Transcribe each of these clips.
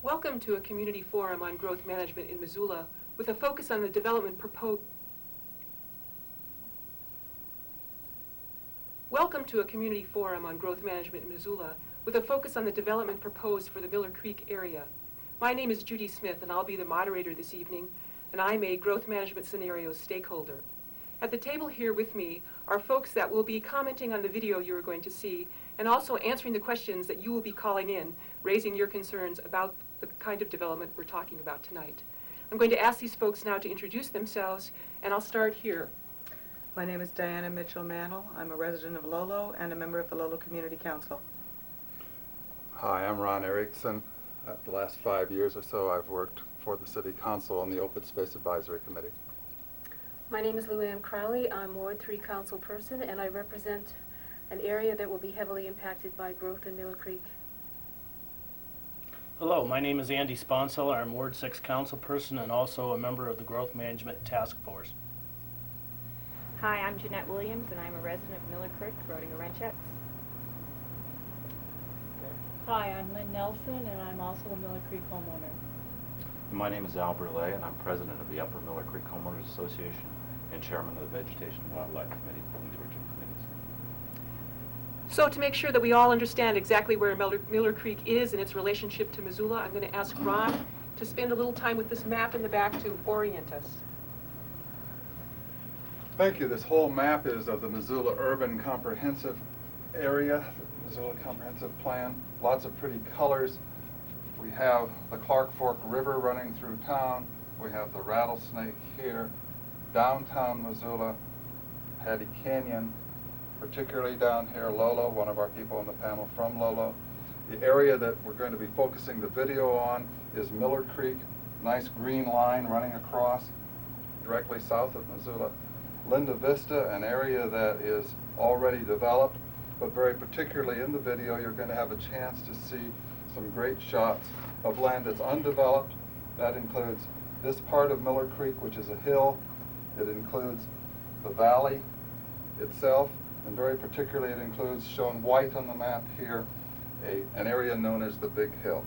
Welcome to a community forum on growth management in Missoula with a focus on the development proposed. Welcome to a community forum on growth management in Missoula with a focus on the development proposed for the Miller Creek area. My name is Judy Smith and I'll be the moderator this evening, and I'm a growth management scenarios stakeholder. At the table here with me are folks that will be commenting on the video you are going to see and also answering the questions that you will be calling in, raising your concerns about the kind of development we're talking about tonight. I'm going to ask these folks now to introduce themselves, and I'll start here. My name is Diana Mitchell-Mannel. I'm a resident of Lolo and a member of the Lolo Community Council. Hi, I'm Ron Erickson. The last 5 years or so I've worked for the City Council on the Open Space Advisory Committee. My name is Lou Ann Crowley. I'm Ward 3 council person, and I represent an area that will be heavily impacted by growth in Miller Creek. Hello, my name is Andy Sponsel. I'm Ward 6 council person and also a member of the Growth Management Task Force. Hi, I'm Jeanette Williams, and I'm a resident of Miller Creek, voting a rent checks. Hi, I'm Lynn Nelson, and I'm also a Miller Creek homeowner. My name is Al Burley, and I'm president of the Upper Miller Creek Homeowners Association and chairman of the Vegetation and Wildlife Committee and the original committees. So to make sure that we all understand exactly where Miller Creek is and its relationship to Missoula, I'm going to ask Ron to spend a little time with this map in the back to orient us. Thank you. This whole map is of the Missoula Urban Comprehensive Area, Missoula Comprehensive Plan. Lots of pretty colors. We have the Clark Fork River running through town. We have the Rattlesnake here, downtown Missoula, Hattie Canyon, particularly down here, Lolo, one of our people on the panel from Lolo. The area that we're going to be focusing the video on is Miller Creek, nice green line running across directly south of Missoula. Linda Vista, an area that is already developed, but very particularly in the video you're going to have a chance to see some great shots of land that's undeveloped. That includes this part of Miller Creek, which is a hill. It includes the valley itself, and very particularly it includes, shown white on the map here, an area known as the Big Hill.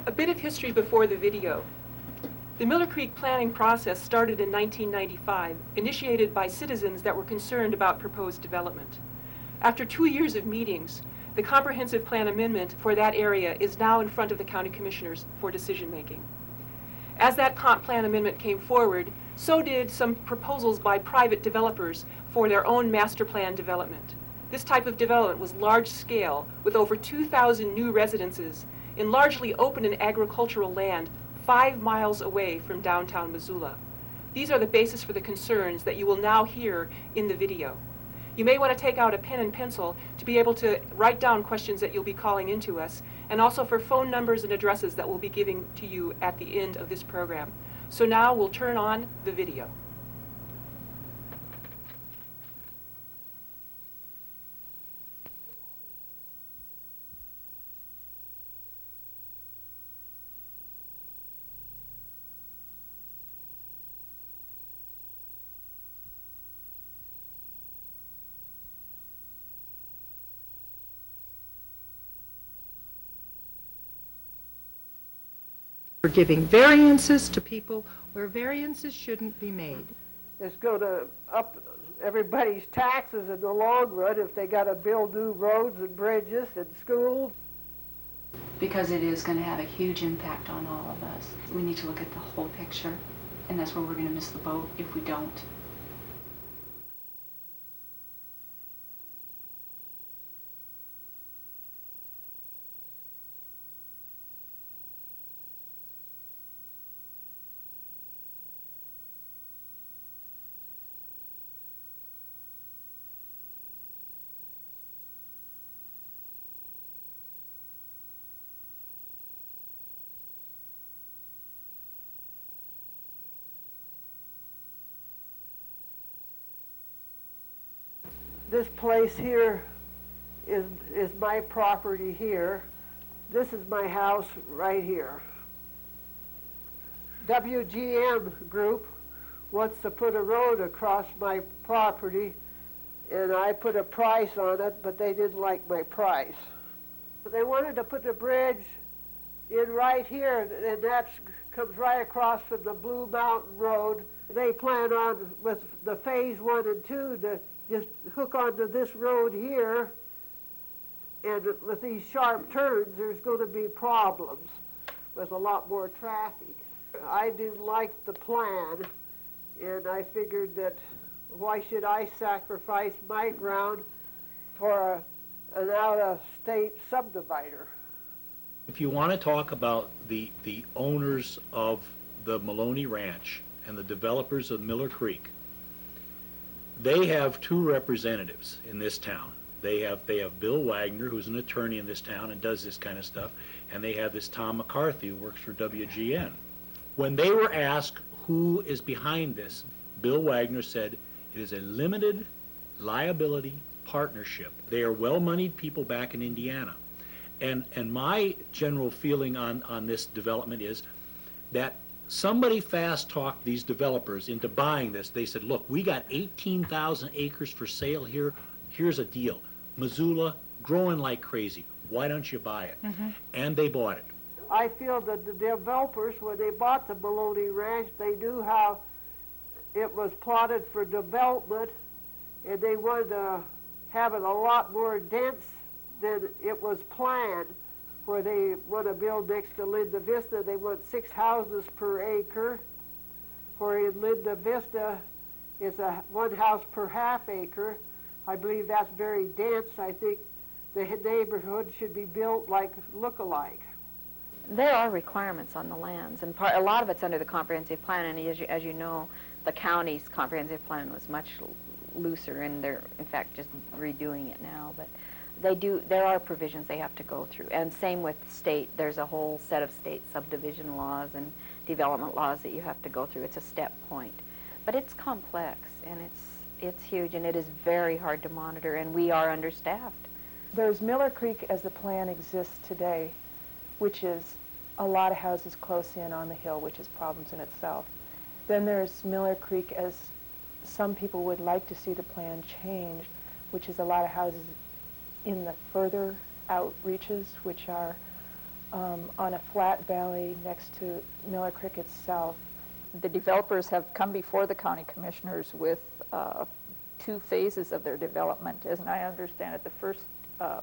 A bit of history before the video. The Miller Creek planning process started in 1995, initiated by citizens that were concerned about proposed development. After 2 years of meetings, the comprehensive plan amendment for that area is now in front of the county commissioners for decision making. As that comp plan amendment came forward, so did some proposals by private developers for their own master plan development. This type of development was large scale, with over 2,000 new residences in largely open and agricultural land 5 miles away from downtown Missoula. These are the basis for the concerns that you will now hear in the video. You may want to take out a pen and pencil to be able to write down questions that you'll be calling into us, and also for phone numbers and addresses that we'll be giving to you at the end of this program. So now we'll turn on the video. We're giving variances to people where variances shouldn't be made. It's going to up everybody's taxes in the long run if they got to build new roads and bridges and schools. Because it is going to have a huge impact on all of us. We need to look at the whole picture, and that's where we're going to miss the boat if we don't. This place here is my property here. This is my house right here. WGM Group wants to put a road across my property, and I put a price on it, but they didn't like my price. They wanted to put the bridge in right here, and that comes right across from the Blue Mountain Road. They plan on, with the phase 1 and 2, to just hook onto this road here, and with these sharp turns, there's going to be problems with a lot more traffic. I didn't like the plan, and I figured that why should I sacrifice my ground for an out-of-state subdivider? If you want to talk about the owners of the Maloney Ranch and the developers of Miller Creek, they have two representatives in this town. They have Bill Wagner, who's an attorney in this town and does this kind of stuff, and they have this Tom McCarthy, who works for WGN. When they were asked who is behind this, Bill Wagner said it is a limited liability partnership. They are well-moneyed people back in Indiana. And my general feeling on this development is that somebody fast-talked these developers into buying this. They said, look, we got 18,000 acres for sale here. Here's a deal. Missoula, growing like crazy. Why don't you buy it? And they bought it. I feel that the developers, when they bought the Maloney Ranch, they knew how it was plotted for development, and they wanted to have it a lot more dense than it was planned. Where they want to build next to Linda Vista, they want 6 houses per acre. Where in Linda Vista is 1 house per half acre. I believe that's very dense. I think the neighborhood should be built like look-alike. There are requirements on the lands, and a lot of it's under the comprehensive plan, and as you know, the county's comprehensive plan was much looser, and they're, in fact, just redoing it now. But there are provisions they have to go through. And same with state. There's a whole set of state subdivision laws and development laws that you have to go through. It's a step point. But it's complex, and it's huge, and it is very hard to monitor, and we are understaffed. There's Miller Creek as the plan exists today, which is a lot of houses close in on the hill, which is problems in itself. Then there's Miller Creek as some people would like to see the plan changed, which is a lot of houses in the further outreaches, which are on a flat valley next to Miller Creek itself. The developers have come before the county commissioners with 2 phases of their development. As I understand it, the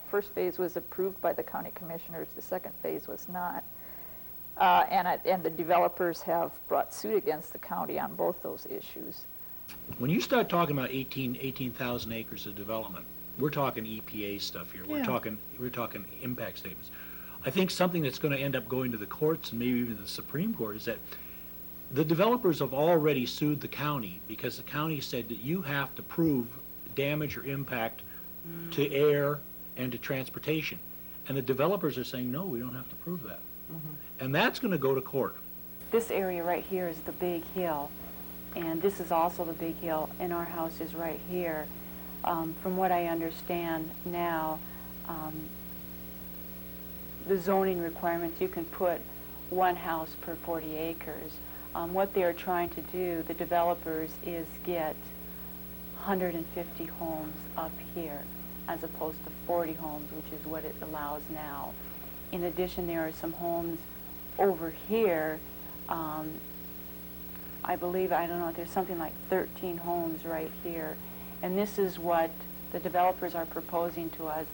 first phase was approved by the county commissioners. The second phase was not. And the developers have brought suit against the county on both those issues. When you start talking about 18,000 acres of development, we're talking EPA stuff here. Yeah. We're talking impact statements. I think something that's going to end up going to the courts and maybe even the Supreme Court is that the developers have already sued the county because the county said that you have to prove damage or impact to air and to transportation. And the developers are saying, no, we don't have to prove that. And that's going to go to court. This area right here is the big hill, and this is also the big hill, and our house is right here. From what I understand now, the zoning requirements, you can put 1 house per 40 acres. What they're trying to do, the developers, is get 150 homes up here as opposed to 40 homes, which is what it allows now. In addition, there are some homes over here. I believe, I don't know, there's something like 13 homes right here. And this is what the developers are proposing to us.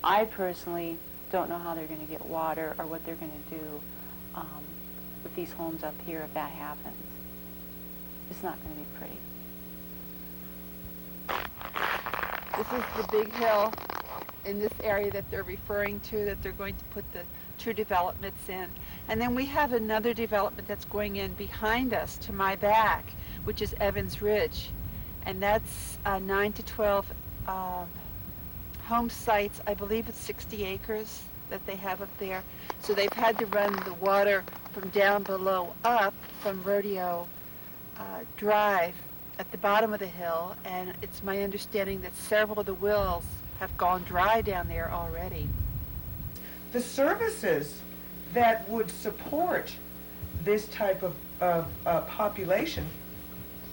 I personally don't know how they're going to get water or what they're going to do with these homes up here if that happens. It's not going to be pretty. This is the big hill in this area that they're referring to, that they're going to put the 2 developments in. And then we have another development that's going in behind us to my back, which is Evans Ridge. And that's 9 to 12 home sites. I believe it's 60 acres that they have up there. So they've had to run the water from down below up from Rodeo Drive at the bottom of the hill. And it's my understanding that several of the wells have gone dry down there already. The services that would support this type of population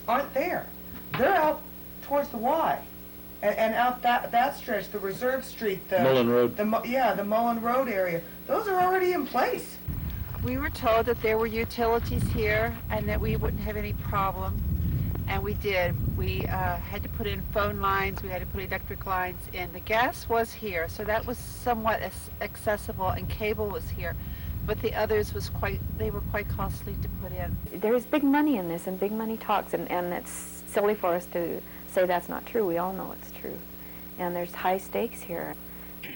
aren't there. They're out towards the Y. And out that stretch, the Reserve Street, the Mullen Road. the Mullen Road area, those are already in place. We were told that there were utilities here and that we wouldn't have any problem, and we did. We had to put in phone lines, we had to put electric lines in. The gas was here, so that was somewhat accessible, and cable was here, but the others they were quite costly to put in. There's big money in this, and big money talks, and it's silly for us to say that's not true. We all know it's true. And there's high stakes here.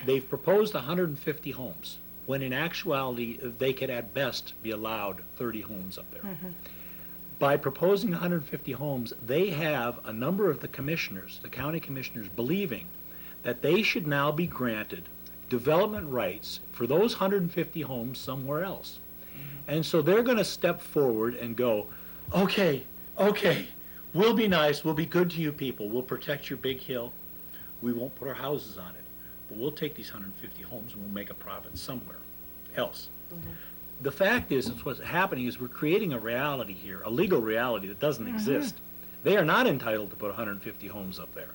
They've proposed 150 homes, when in actuality, they could at best be allowed 30 homes up there. By proposing 150 homes, they have a number of the commissioners, the county commissioners, believing that they should now be granted development rights for those 150 homes somewhere else. And so they're going to step forward and go, okay, we'll be nice, we'll be good to you people, we'll protect your big hill, we won't put our houses on it, but we'll take these 150 homes and we'll make a profit somewhere else. The fact is, what's happening is we're creating a reality here, a legal reality that doesn't exist. They are not entitled to put 150 homes up there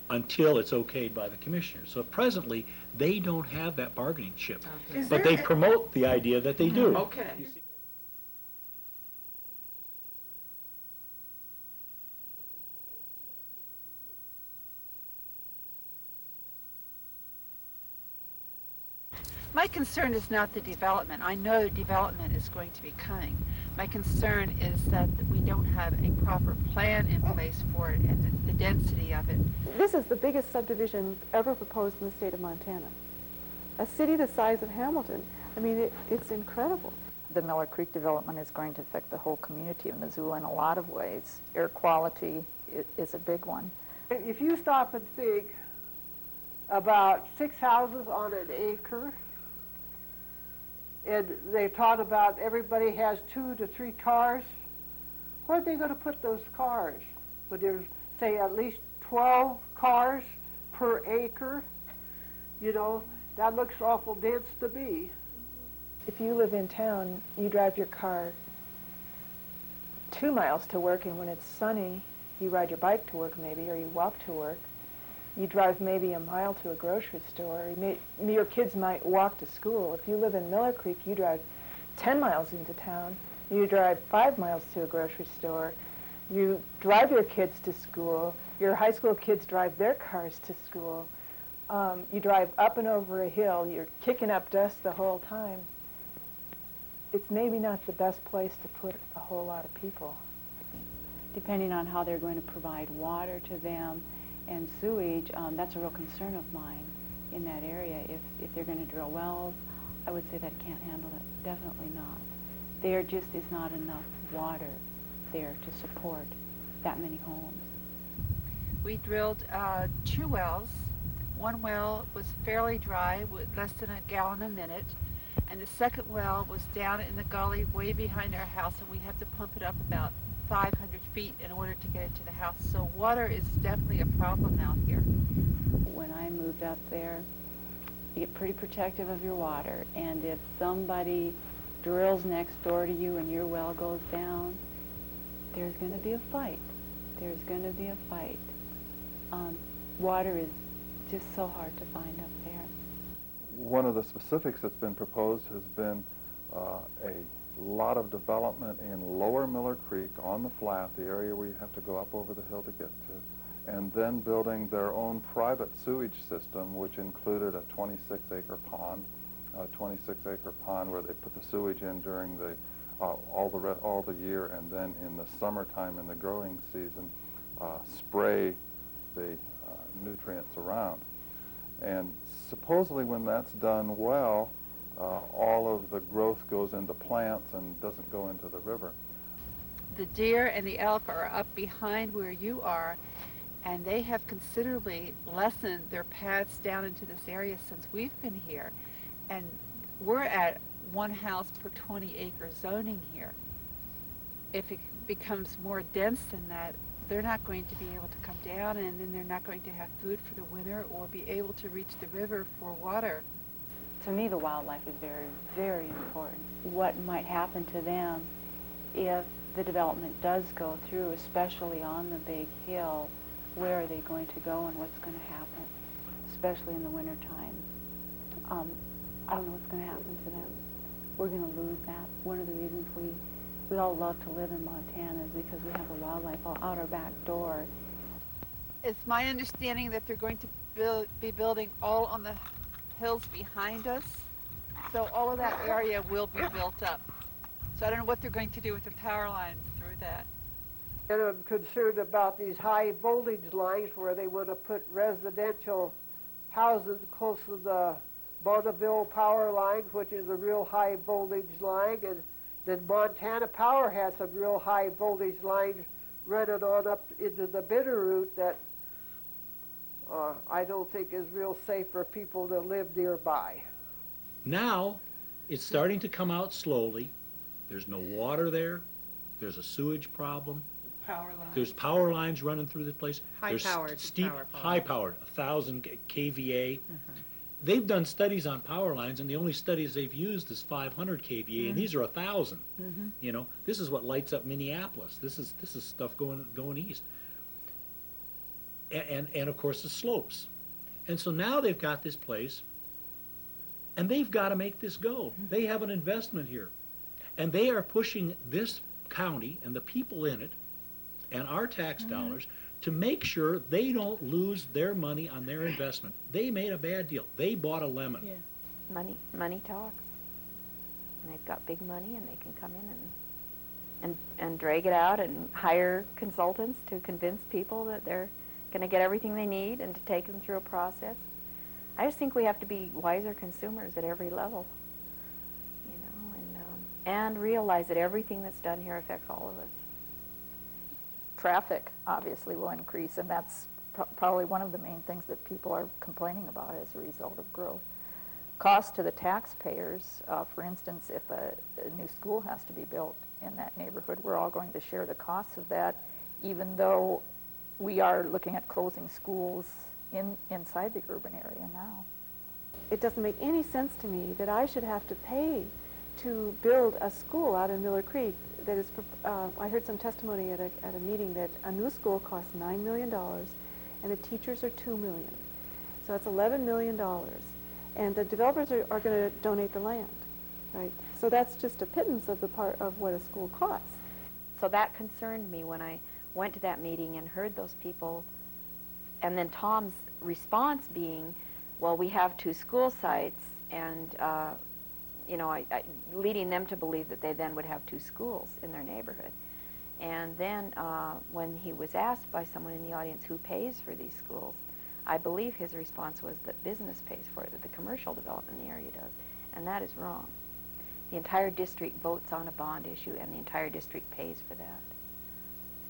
until it's okayed by the commissioners. So presently, they don't have that bargaining chip. But they promote the idea that they do. Okay. My concern is not the development. I know development is going to be coming. My concern is that we don't have a proper plan in place for it and the density of it. This is the biggest subdivision ever proposed in the state of Montana. A city the size of Hamilton. I mean, it's incredible. The Miller Creek development is going to affect the whole community of Missoula in a lot of ways. Air quality is a big one. If you stop and think about 6 houses on an acre, and they taught about everybody has 2 to 3 cars, where are they going to put those cars? Would there, say, at least 12 cars per acre? You know, that looks awful dense to me. If you live in town, you drive your car 2 miles to work, and when it's sunny, you ride your bike to work maybe, or you walk to work. You drive maybe a mile to a grocery store. Your kids might walk to school. If you live in Miller Creek, you drive 10 miles into town. You drive 5 miles to a grocery store. You drive your kids to school. Your high school kids drive their cars to school. You drive up and over a hill. You're kicking up dust the whole time. It's maybe not the best place to put a whole lot of people. Depending on how they're going to provide water to them and sewage, that's a real concern of mine in that area. If they're going to drill wells, I would say that can't handle it. Definitely not. There just is not enough water there to support that many homes. We drilled 2 wells. One well was fairly dry, with less than a gallon a minute, and the second well was down in the gully way behind our house, and we have to pump it up about 500 feet in order to get it to the house. So water is definitely a problem out here. When I moved up there, you get pretty protective of your water, and if somebody drills next door to you and your well goes down, there's going to be a fight. There's going to be a fight. Water is just so hard to find up there. One of the specifics that's been proposed has been a lot of development in Lower Miller Creek on the flat, the area where you have to go up over the hill to get to, and then building their own private sewage system, which included a 26-acre pond, where they put the sewage in during the all the year, and then in the summertime in the growing season, spray the nutrients around. And supposedly when that's done well, all of the growth goes into plants and doesn't go into the river. The deer and the elk are up behind where you are, and they have considerably lessened their paths down into this area since we've been here. And we're at 1 house per 20-acre zoning here. If it becomes more dense than that, they're not going to be able to come down, and then they're not going to have food for the winter or be able to reach the river for water. To me, the wildlife is very, very important. What might happen to them if the development does go through, especially on the big hill, where are they going to go and what's going to happen, especially in the wintertime. I don't know what's going to happen to them. We're going to lose that. One of the reasons we all love to live in Montana is because we have the wildlife all out our back door. It's my understanding that they're going to be building all on the hills behind us. So all of that area will be built up. So I don't know what they're going to do with the power lines through that. And I'm concerned about these high voltage lines where they want to put residential houses close to the Bonneville power lines, which is a real high voltage line, and then Montana Power has some real high voltage lines running on up into the Bitterroot that I don't think is real safe for people to live nearby. Now, it's starting to come out slowly. There's no water there. There's a sewage problem. Power lines. There's power lines running through the place. There's High-powered steep, power plants. high-powered, 1,000 kVA. They've done studies on power lines, and the only studies they've used is 500 kVA, and these are 1,000. You know, this is what lights up Minneapolis. This is stuff going east. And of course the slopes. And so now they've got this place, and they've got to make this go. They have an investment here, and they are pushing this county and the people in it, and our tax dollars, to make sure they don't lose their money on their investment. They made a bad deal. They bought a lemon. Yeah. Money talks. And they've got big money, and they can come in and drag it out and hire consultants to convince people that they're going to get everything they need and to take them through a process. I just think we have to be wiser consumers at every level, you know, and realize that everything that's done here affects all of us. Traffic obviously will increase, and that's probably one of the main things that people are complaining about as a result of growth. Cost to the taxpayers, for instance, if a new school has to be built in that neighborhood, we're all going to share the costs of that, even though we are looking at closing schools inside the urban area now. It doesn't make any sense to me that I should have to pay to build a school out in Miller Creek. That is, I heard some testimony at a meeting that a new school costs $9 million, and the teachers are $2 million. So it's $11 million, and the developers are going to donate the land, right? So that's just a pittance of the part of what a school costs. So that concerned me when I went to that meeting and heard those people, and then Tom's response being, well, we have 2 school sites, and you know, leading them to believe that they then would have 2 schools in their neighborhood. And then when he was asked by someone in the audience who pays for these schools, I believe his response was that business pays for it, that the commercial development in the area does, and that is wrong. The entire district votes on a bond issue, and the entire district pays for that.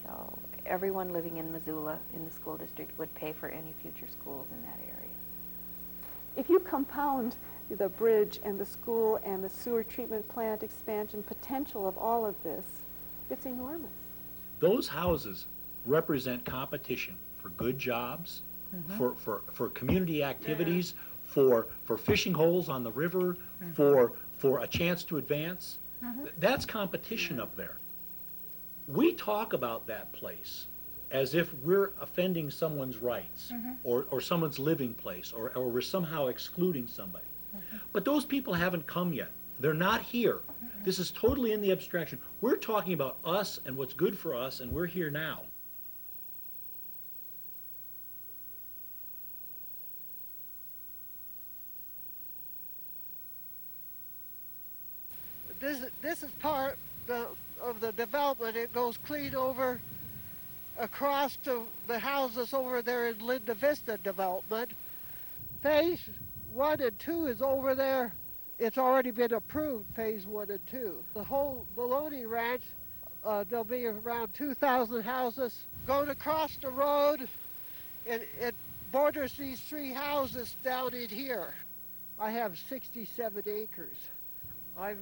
So everyone living in Missoula in the school district would pay for any future schools in that area. If you compound the bridge and the school and the sewer treatment plant expansion potential of all of this, it's enormous. Those houses represent competition for good jobs, for community activities, for fishing holes on the river, for a chance to advance. That's competition up there. We talk about that place as if we're offending someone's rights or someone's living place, or we're somehow excluding somebody. But those people haven't come yet. They're not here. This is totally in the abstraction. We're talking about us and what's good for us, and we're here now. This is part of the development. It goes clean over across to the houses over there in Linda Vista development. Phase 1 and 2 is over there. It's already been approved, phase 1 and 2. The whole Maloney Ranch, there'll be around 2,000 houses. Going across the road, it borders these 3 houses down in here. I have 67 acres. I've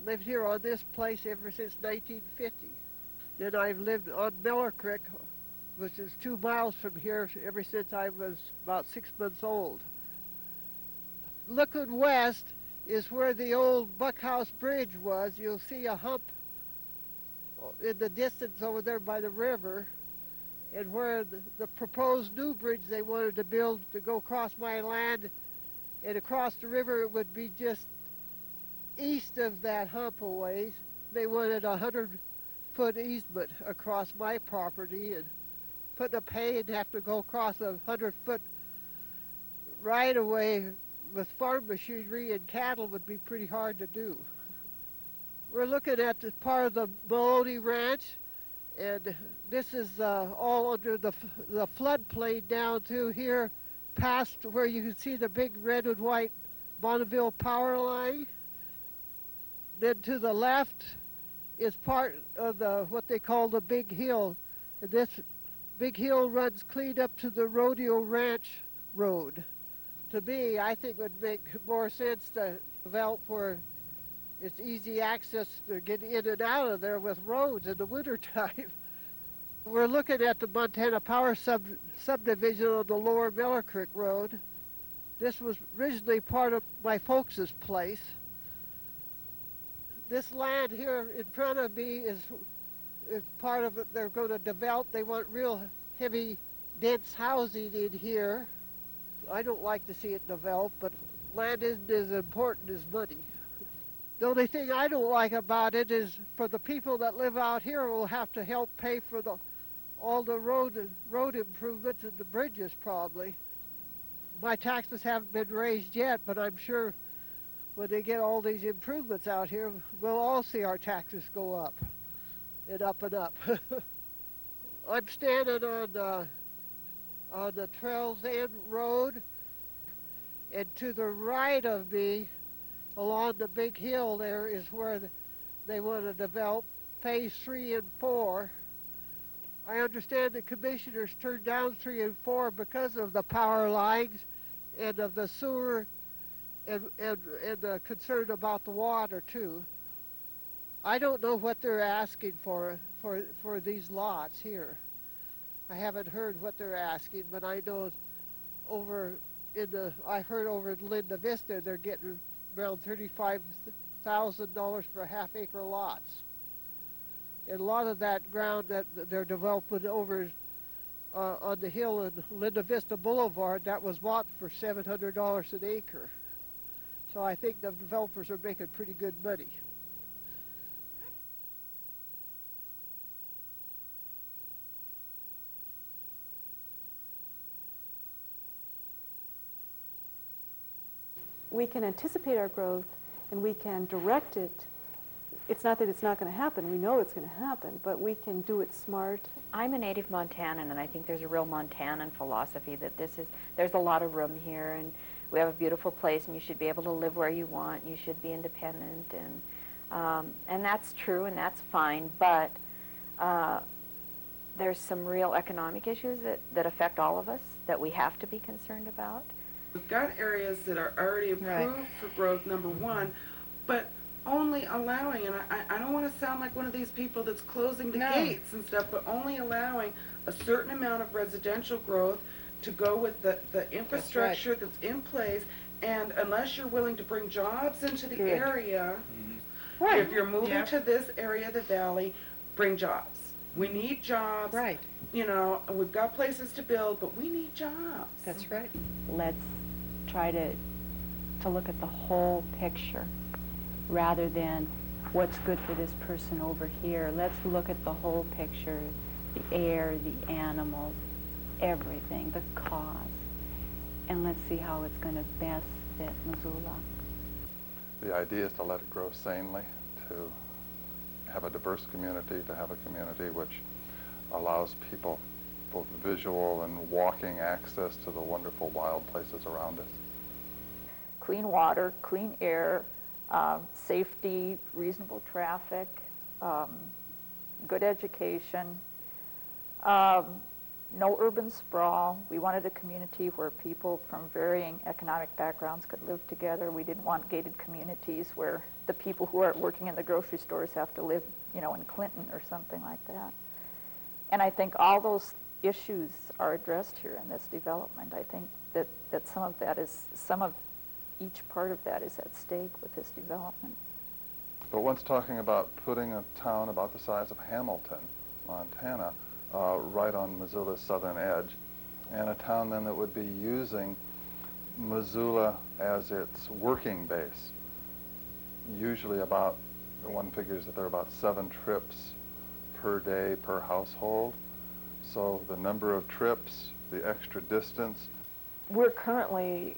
lived here on this place ever since 1950. Then I've lived on Miller Creek, which is 2 miles from here, ever since I was about 6 months old. Looking west is where the old Buckhouse Bridge was. You'll see a hump in the distance over there by the river. And where the proposed new bridge they wanted to build to go across my land and across the river, it would be just east of that hump a ways. They wanted a 100-foot easement across my property, and putting up hay and have to go across a 100-foot right of way with farm machinery and cattle would be pretty hard to do. We're looking at the part of the Maloney Ranch, and this is all under the floodplain down through here, past where you can see the big red and white Bonneville power line. Then to the left is part of what they call the Big Hill. And this Big Hill runs clean up to the Rodeo Ranch Road. To me, I think it would make more sense to develop where it's easy access to get in and out of there with roads in the wintertime. We're looking at the Montana Power subdivision on the lower Miller Creek Road. This was originally part of my folks' place. This land here in front of me is part of it they're going to develop. They want real heavy, dense housing in here. I don't like to see it develop, but land isn't as important as money. The only thing I don't like about it is for the people that live out here will have to help pay for all the road improvements and the bridges probably. My taxes haven't been raised yet, but I'm sure when they get all these improvements out here, we'll all see our taxes go up and up and up. I'm standing on the Trails End Road, and to the right of me, along the big hill there, is where they want to develop phase 3 and 4. I understand the commissioners turned down 3 and 4 because of the power lines and of the sewer and the concern about the water too. I don't know what they're asking for these lots here. I haven't heard what they're asking, but I know I heard over in Linda Vista they're getting around $35,000 for half-acre lots. And a lot of that ground that they're developing over on the hill in Linda Vista Boulevard, that was bought for $700 an acre. So I think the developers are making pretty good money. We can anticipate our growth and we can direct it. It's not that it's not going to happen. We know it's going to happen, but we can do it smart. I'm a native Montanan, and I think there's a real Montanan philosophy that there's a lot of room here, and we have a beautiful place, and you should be able to live where you want. You should be independent, and that's true, and that's fine. But there's some real economic issues that affect all of us that we have to be concerned about. We've got areas that are already approved for growth, number one, but only allowing, and I don't want to sound like one of these people that's closing the gates and stuff, but only allowing a certain amount of residential growth to go with the infrastructure that's in place, and unless you're willing to bring jobs into the area, if you're moving to this area of the valley, bring jobs. We need jobs. Right. You know, we've got places to build, but we need jobs. That's right. Let's try to look at the whole picture rather than what's good for this person over here. Let's look at the whole picture, the air, the animals, everything, the cause, and let's see how it's going to best fit Missoula. The idea is to let it grow sanely, to have a diverse community, to have a community which allows people both visual and walking access to the wonderful wild places around us. Clean water, clean air, safety, reasonable traffic, good education, no urban sprawl. We wanted a community where people from varying economic backgrounds could live together. We didn't want gated communities where the people who are working in the grocery stores have to live, you know, in Clinton or something like that. And I think all those issues are addressed here in this development. I think that some of each part of that is at stake with this development. But one's talking about putting a town about the size of Hamilton, Montana, right on Missoula's southern edge, and a town then that would be using Missoula as its working base. Usually about, one figures that there are about 7 trips per day per household. So the number of trips, the extra distance. We're currently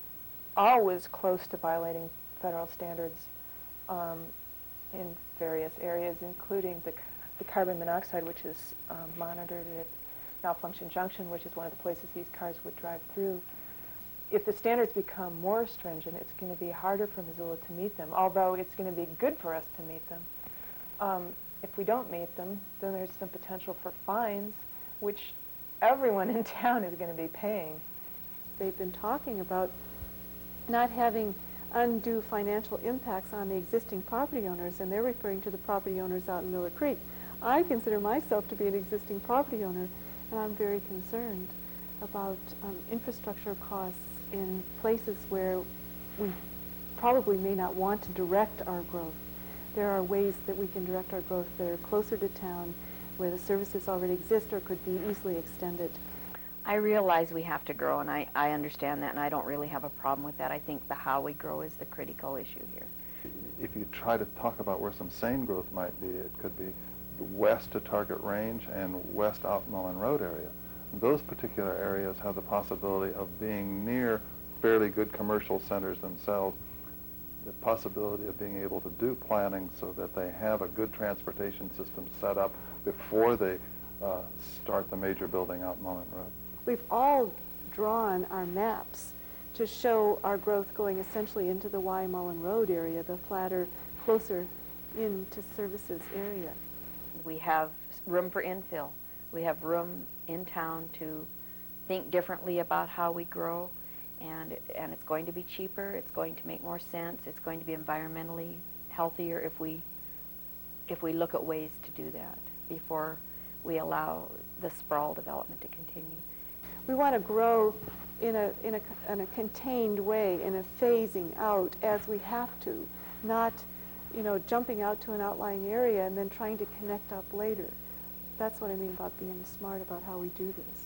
always close to violating federal standards in various areas, including the carbon monoxide, which is monitored at Malfunction Junction, which is one of the places these cars would drive through. If the standards become more stringent, it's going to be harder for Missoula to meet them, although it's going to be good for us to meet them. If we don't meet them, then there's some potential for fines, which everyone in town is going to be paying. They've been talking about not having undue financial impacts on the existing property owners, and they're referring to the property owners out in Miller Creek. I consider myself to be an existing property owner, and I'm very concerned about infrastructure costs in places where we probably may not want to direct our growth. There are ways that we can direct our growth that are closer to town, where the services already exist or could be easily extended. I realize we have to grow, and I understand that, and I don't really have a problem with that. I think the how we grow is the critical issue here. If you try to talk about where some sane growth might be, it could be west to Target Range and west out Mullen Road area. Those particular areas have the possibility of being near fairly good commercial centers themselves, the possibility of being able to do planning so that they have a good transportation system set up before they start the major building out Mullen Road. We've all drawn our maps to show our growth going essentially into the Y Mullen Road area, the flatter, closer into services area. We have room for infill. We have room in town to think differently about how we grow, and it's going to be cheaper, it's going to make more sense, it's going to be environmentally healthier if we look at ways to do that before we allow the sprawl development to continue. We want to grow in a contained way, in a phasing out as we have to, not jumping out to an outlying area and then trying to connect up later. That's what I mean about being smart about how we do this.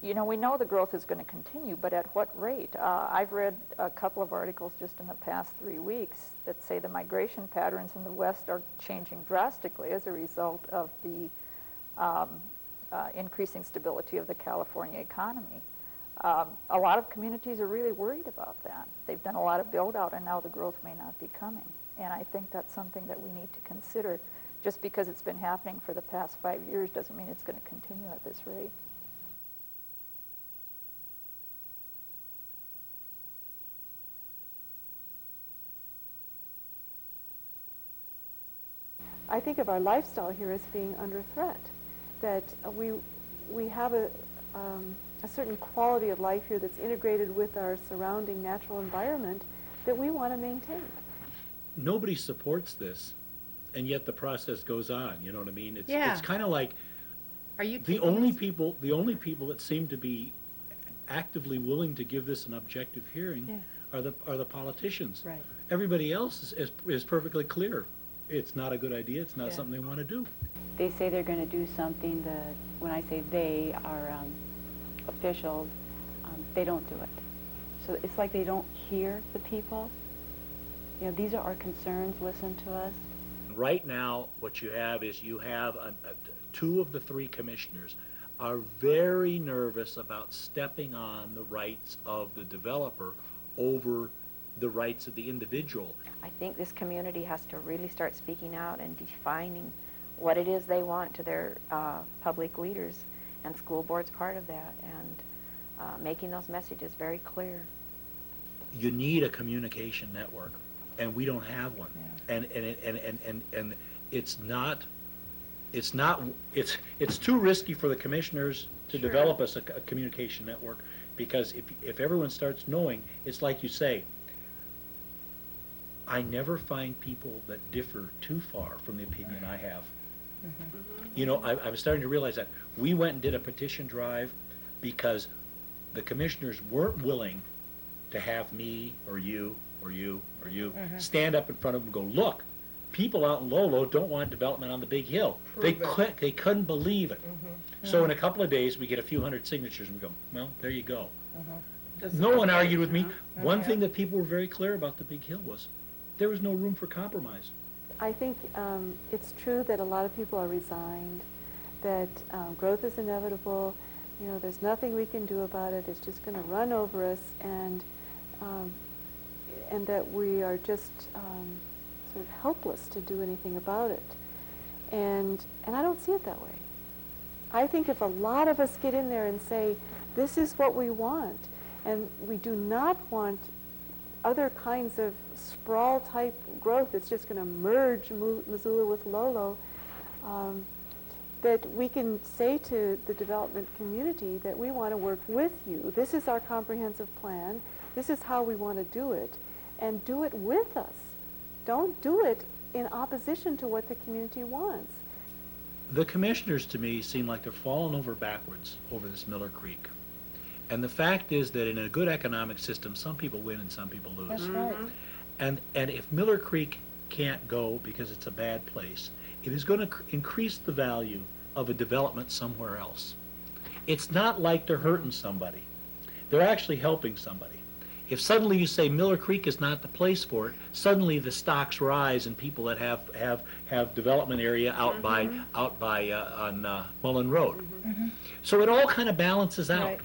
We know the growth is going to continue, but at what rate? I've read a couple of articles just in the past 3 weeks that say the migration patterns in the West are changing drastically as a result of the increasing stability of the California economy. A lot of communities are really worried about that. They've done a lot of build-out, and now the growth may not be coming. And I think that's something that we need to consider. Just because it's been happening for the past 5 years doesn't mean it's going to continue at this rate. I think of our lifestyle here as being under threat, that we have a certain quality of life here that's integrated with our surrounding natural environment that we want to maintain. Nobody supports this, and yet the process goes on. You know what I mean? Yeah. It's kind of like the only people that seem to be actively willing to give this an objective hearing are the politicians. Right. Everybody else is perfectly clear. It's not a good idea. It's not something they want to do. They say they're going to do something that, when I say they are officials, they don't do it. So it's like they don't hear the people. These are our concerns, listen to us. Right now, what you have is two of the 3 commissioners are very nervous about stepping on the rights of the developer over the rights of the individual. I think this community has to really start speaking out and defining what it is they want to their public leaders, and school board's part of that, and making those messages very clear. You need a communication network, and we don't have one. And it's too risky for the commissioners to develop us a communication network, because if everyone starts knowing, it's like you say, I never find people that differ too far from the opinion I have. Mm-hmm. I was starting to realize that. We went and did a petition drive because the commissioners weren't willing to have me or you stand up in front of them and go, look, people out in Lolo don't want development on the big hill. They couldn't believe it. So in a couple of days, we get a few hundred signatures, and we go, well, there you go. No one argued with me. One thing that people were very clear about the big hill was there was no room for compromise. I think it's true that a lot of people are resigned, that growth is inevitable. You know, there's nothing we can do about it. It's just going to run over us, and that we are just sort of helpless to do anything about it. And I don't see it that way. I think if a lot of us get in there and say, this is what we want, and we do not want other kinds of sprawl-type growth that's just going to merge Missoula with Lolo, that we can say to the development community that we want to work with you. This is our comprehensive plan. This is how we want to do it, and do it with us. Don't do it in opposition to what the community wants. The commissioners, to me, seem like they're falling over backwards over this Miller Creek. And the fact is that in a good economic system, some people win and some people lose. That's right. And if Miller Creek can't go because it's a bad place, it is going to increase the value of a development somewhere else. It's not like they're hurting somebody. They're actually helping somebody. If suddenly you say Miller Creek is not the place for it, suddenly the stocks rise and people that have development area out by on Mullen Road. So it all kind of balances out.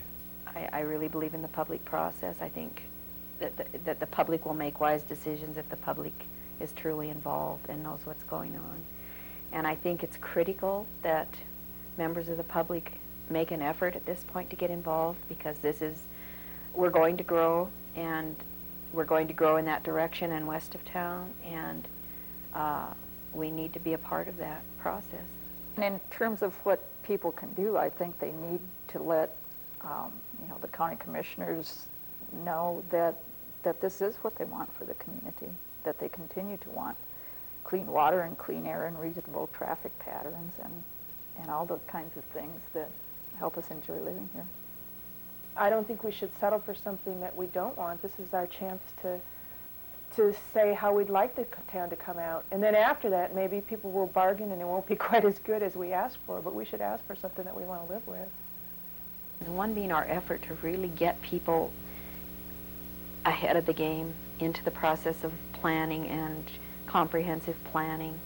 Right. I really believe in the public process. I think that the public will make wise decisions if the public is truly involved and knows what's going on. And I think it's critical that members of the public make an effort at this point to get involved, because we're going to grow, and we're going to grow in that direction and west of town, and we need to be a part of that process. And in terms of what people can do, I think they need to let the county commissioners know that this is what they want for the community, that they continue to want clean water and clean air and reasonable traffic patterns and all the kinds of things that help us enjoy living here. I don't think we should settle for something that we don't want. This is our chance to say how we'd like the town to come out. And then after that, maybe people will bargain and it won't be quite as good as we asked for, but we should ask for something that we want to live with. And one being our effort to really get people ahead of the game into the process of planning and comprehensive planning.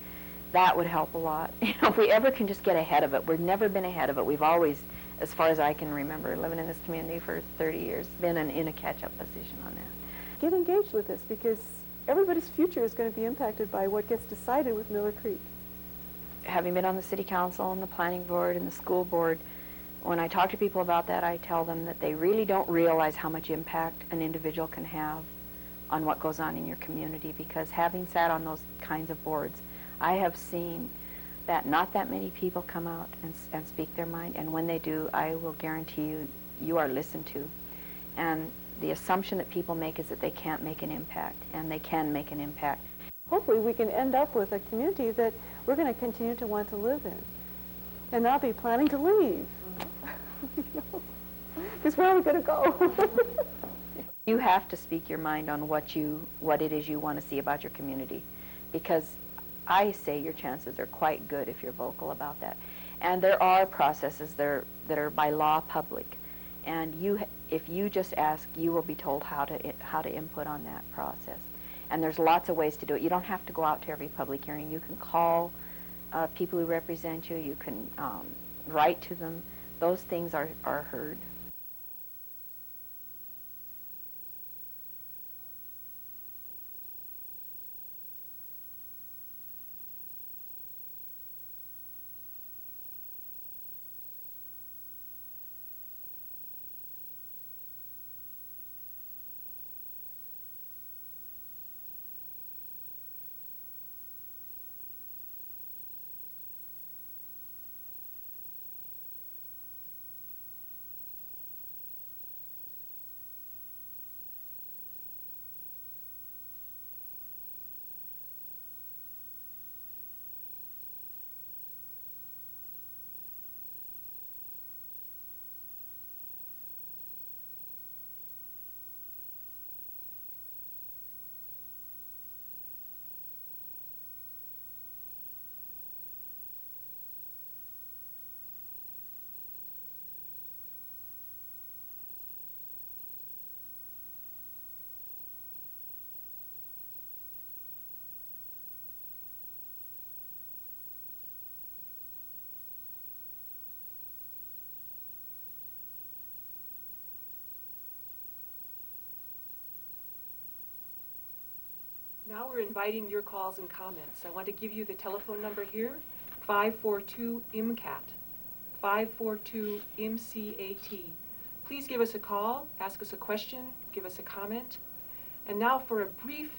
That would help a lot. If we ever can just get ahead of it. We've never been ahead of it. We've always, as far as I can remember, living in this community for 30 years, been in a catch-up position on that. Get engaged with this, because everybody's future is going to be impacted by what gets decided with Miller Creek. Having been on the city council and the planning board and the school board, when I talk to people about that, I tell them that they really don't realize how much impact an individual can have on what goes on in your community, because having sat on those kinds of boards, I have seen that not that many people come out and speak their mind, and when they do, I will guarantee you, you are listened to. And the assumption that people make is that they can't make an impact, and they can make an impact. Hopefully we can end up with a community that we're going to continue to want to live in and not be planning to leave. Because where are we going to go? You have to speak your mind on what it is you want to see about your community, because I say your chances are quite good if you're vocal about that. And there are processes that are by law public, and if you just ask, you will be told how to input on that process. And there's lots of ways to do it. You don't have to go out to every public hearing. You can call people who represent you. You can write to them. Those things are heard. inviting your calls and comments. I want to give you the telephone number here, 542-MCAT, 542-MCAT. Please give us a call, ask us a question, give us a comment. And now for a brief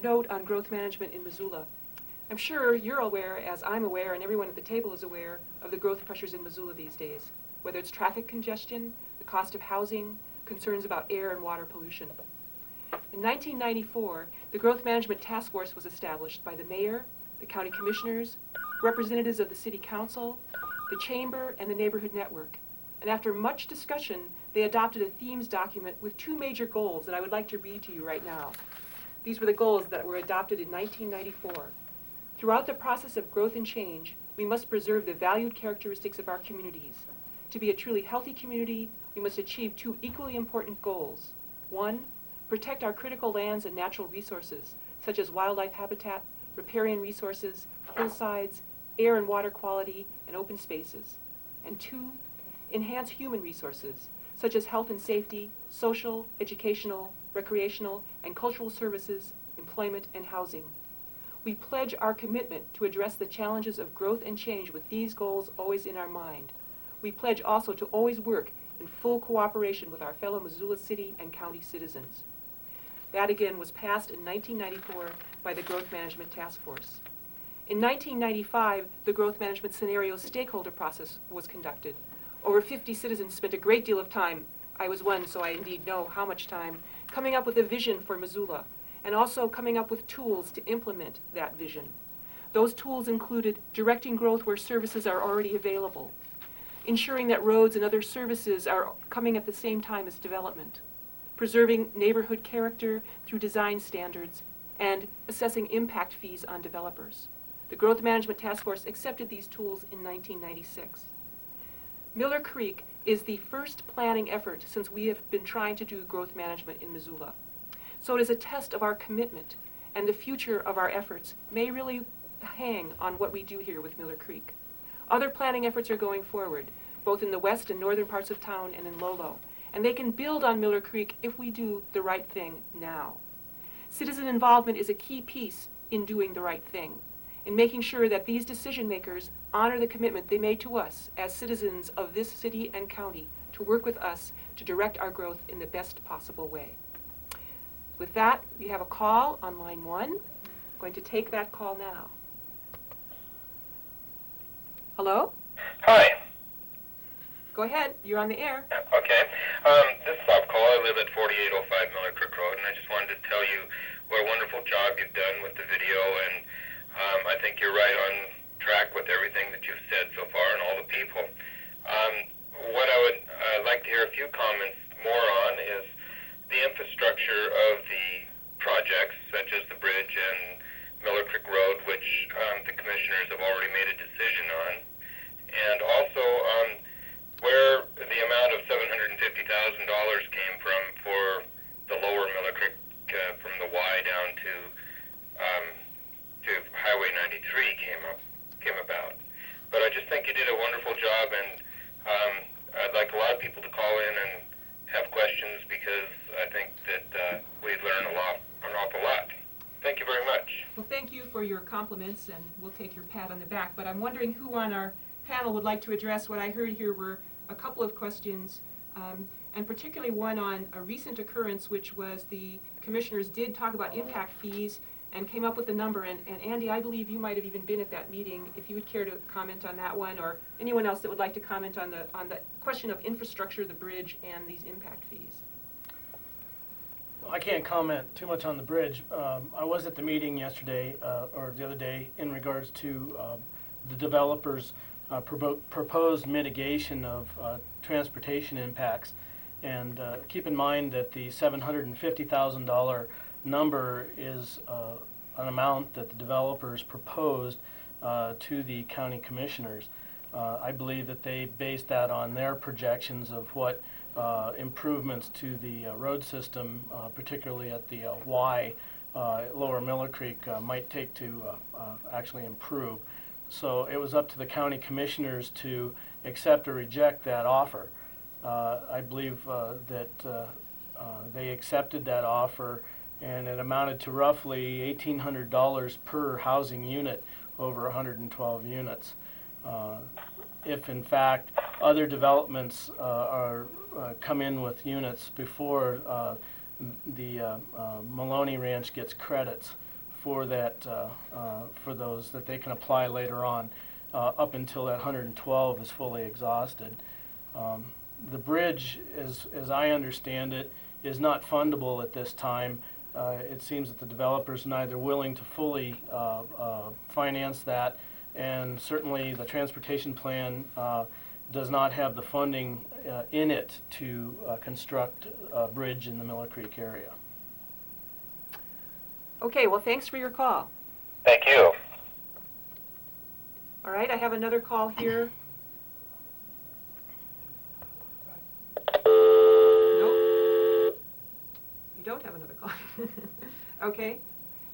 note on growth management in Missoula. I'm sure you're aware, as I'm aware, and everyone at the table is aware, of the growth pressures in Missoula these days, whether it's traffic congestion, the cost of housing, concerns about air and water pollution. In 1994, the Growth Management Task Force was established by the mayor, the county commissioners, representatives of the city council, the chamber, and the neighborhood network. And after much discussion, they adopted a themes document with two major goals that I would like to read to you right now. These were the goals that were adopted in 1994. Throughout the process of growth and change, we must preserve the valued characteristics of our communities. To be a truly healthy community, we must achieve two equally important goals. One, protect our critical lands and natural resources, such as wildlife habitat, riparian resources, hillsides, air and water quality, and open spaces. And two, enhance human resources, such as health and safety, social, educational, recreational, and cultural services, employment, and housing. We pledge our commitment to address the challenges of growth and change with these goals always in our mind. We pledge also to always work in full cooperation with our fellow Missoula City and County citizens. That again was passed in 1994 by the Growth Management Task Force. In 1995, the Growth Management Scenario Stakeholder Process was conducted. Over 50 citizens spent a great deal of time, I was one so I indeed know how much time, coming up with a vision for Missoula, and also coming up with tools to implement that vision. Those tools included directing growth where services are already available, ensuring that roads and other services are coming at the same time as development, preserving neighborhood character through design standards, and assessing impact fees on developers. The Growth Management Task Force accepted these tools in 1996. Miller Creek is the first planning effort since we have been trying to do growth management in Missoula. So it is a test of our commitment, and the future of our efforts may really hang on what we do here with Miller Creek. Other planning efforts are going forward, both in the west and northern parts of town and in Lolo, and they can build on Miller Creek if we do the right thing now. Citizen involvement is a key piece in doing the right thing, in making sure that these decision makers honor the commitment they made to us as citizens of this city and county to work with us to direct our growth in the best possible way. With that, we have a call on line 1. I'm going to take that call now. Hello? Hi. Go ahead, you're on the air. Okay. This is Bob Cole. I live at 4805 Miller Creek Road, and I just wanted to tell you what a wonderful job you've done with the video, and I think you're right on track with everything that you've said so far and all the people. What I would like to hear a few comments more on is the infrastructure of the projects, such as the bridge and Miller Creek Road, which the commissioners have already made a decision on, and also where the amount of $750,000 came from for the lower Miller Creek from the Y down to Highway 93 came about. But I just think you did a wonderful job, and I'd like a lot of people to call in and have questions, because I think that we've learned an awful lot. Thank you very much. Well, thank you for your compliments, and we'll take your pat on the back. But I'm wondering who on our panel would like to address what I heard here were a couple of questions, and particularly one on a recent occurrence, which was the commissioners did talk about impact fees and came up with a number. And Andy, I believe you might have even been at that meeting. If you would care to comment on that one, or anyone else that would like to comment on the question of infrastructure, the bridge, and these impact fees. I can't comment too much on the bridge. I was at the meeting yesterday, or the other day, in regards to the developers' proposed mitigation of transportation impacts. And keep in mind that the $750,000 number is an amount that the developers proposed to the county commissioners. I believe that they based that on their projections of what improvements to the road system, particularly at the Y, Lower Miller Creek, might take to actually improve. So it was up to the county commissioners to accept or reject that offer. I believe that they accepted that offer and it amounted to roughly $1,800 per housing unit over 112 units. If in fact other developments come in with units before the Maloney Ranch gets credits for that, for those that they can apply later on, up until that 112 is fully exhausted. The bridge, as I understand it, is not fundable at this time. It seems that the developer's neither willing to fully finance that, and certainly the transportation plan does not have the funding in it to construct a bridge in the Miller Creek area. Okay, well, thanks for your call. Thank you. All right, I have another call here. Nope. You don't have another call. Okay.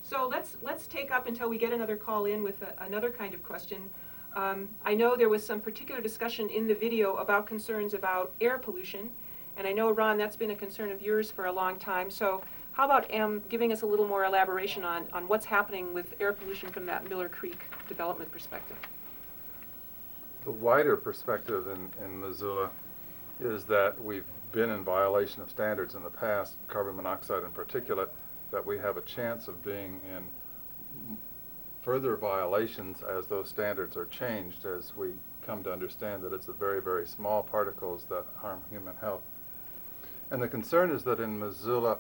So let's take up until we get another call in with another kind of question. I know there was some particular discussion in the video about concerns about air pollution, and I know, Ron, that's been a concern of yours for a long time. So how about giving us a little more elaboration on what's happening with air pollution from that Miller Creek development perspective? The wider perspective in Missoula is that we've been in violation of standards in the past, carbon monoxide and particulate, that we have a chance of being in further violations as those standards are changed, as we come to understand that it's the very, very small particles that harm human health. And the concern is that in Missoula,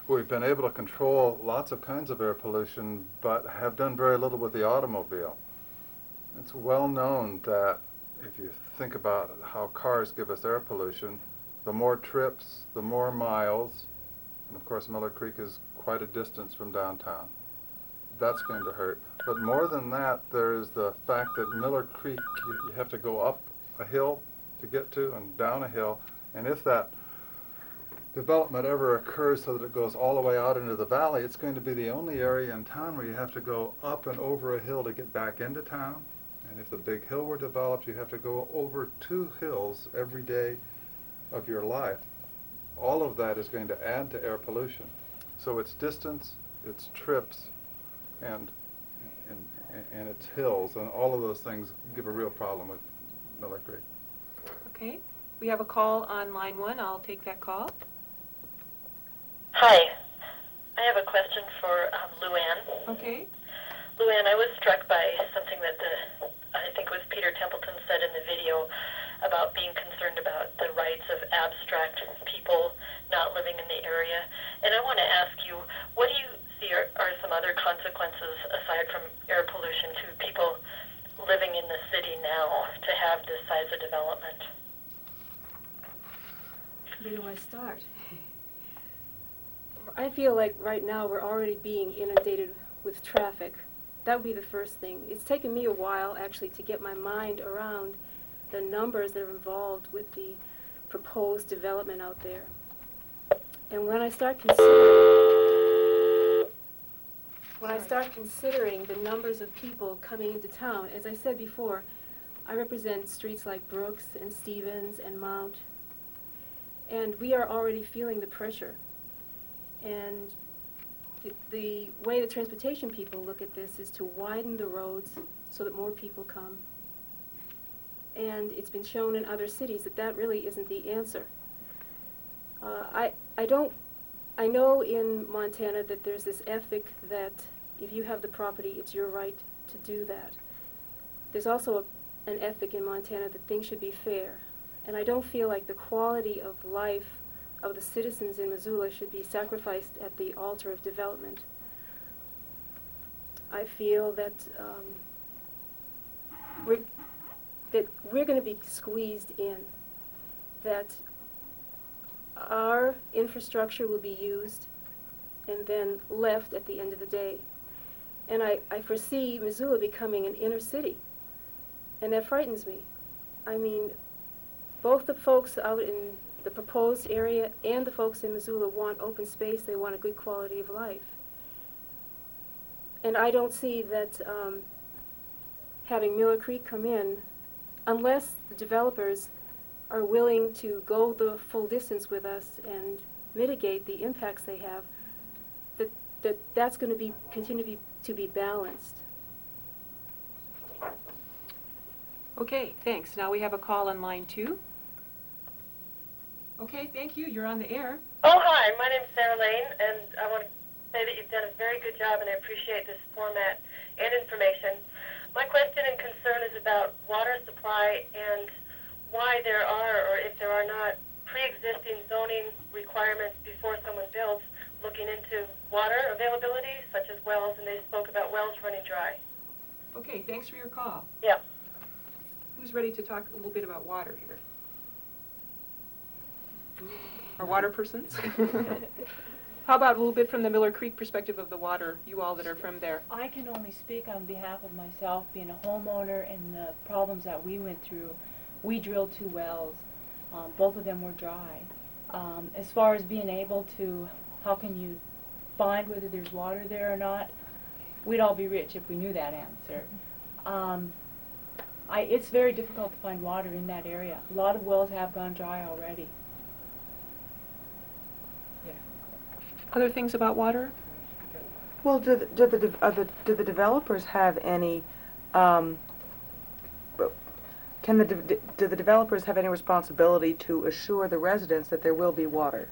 we've been able to control lots of kinds of air pollution, but have done very little with the automobile. It's well known that if you think about how cars give us air pollution, the more trips, the more miles, and of course Miller Creek is quite a distance from downtown. That's going to hurt. But more than that, there is the fact that Miller Creek, you have to go up a hill to get to and down a hill, and if that development ever occurs so that it goes all the way out into the valley, it's going to be the only area in town where you have to go up and over a hill to get back into town. And if the big hill were developed, you have to go over 2 hills every day of your life. All of that is going to add to air pollution. So it's distance, it's trips, and it's hills, and all of those things give a real problem with Miller Creek. Okay, we have a call on line 1. I'll take that call. Hi, I have a question for Luann. Okay. Luann, I was struck by something that I think it was Peter Templeton said in the video about being concerned about the rights of abstract people not living in the area. And I want to ask you, what do you see are some other consequences aside from air pollution to people living in the city now to have this size of development? Where do I start? I feel like right now we're already being inundated with traffic. That would be the first thing. It's taken me a while actually to get my mind around the numbers that are involved with the proposed development out there. And when I start considering the numbers of people coming into town, as I said before, I represent streets like Brooks and Stevens and Mount, and we are already feeling the pressure. And the way the transportation people look at this is to widen the roads so that more people come. And it's been shown in other cities that that really isn't the answer. I know in Montana that there's this ethic that if you have the property, it's your right to do that. There's also an ethic in Montana that things should be fair. And I don't feel like the quality of life of the citizens in Missoula should be sacrificed at the altar of development. I feel that we're going to be squeezed in, that our infrastructure will be used and then left at the end of the day. And I foresee Missoula becoming an inner city, and that frightens me. I mean, both the folks out in the proposed area and the folks in Missoula want open space, they want a good quality of life. And I don't see that having Miller Creek come in, unless the developers are willing to go the full distance with us and mitigate the impacts they have, that's going to be continue to be balanced. Okay, thanks. Now we have a call on line 2. Okay, thank you. You're on the air. Oh, hi. My name's Sarah Lane, and I want to say that you've done a very good job, and I appreciate this format and information. My question and concern is about water supply and why there are, or if there are not, pre-existing zoning requirements before someone builds looking into water availability, such as wells, and they spoke about wells running dry. Okay, thanks for your call. Yeah. Who's ready to talk a little bit about water here? Our water persons? How about a little bit from the Miller Creek perspective of the water, you all that are from there? I can only speak on behalf of myself, being a homeowner, and the problems that we went through. We drilled 2 wells. Both of them were dry. As far as being able to, how can you find whether there's water there or not? We'd all be rich if we knew that answer. It's very difficult to find water in that area. A lot of wells have gone dry already. Other things about water? Well, do the developers have any, do the developers have any responsibility to assure the residents that there will be water?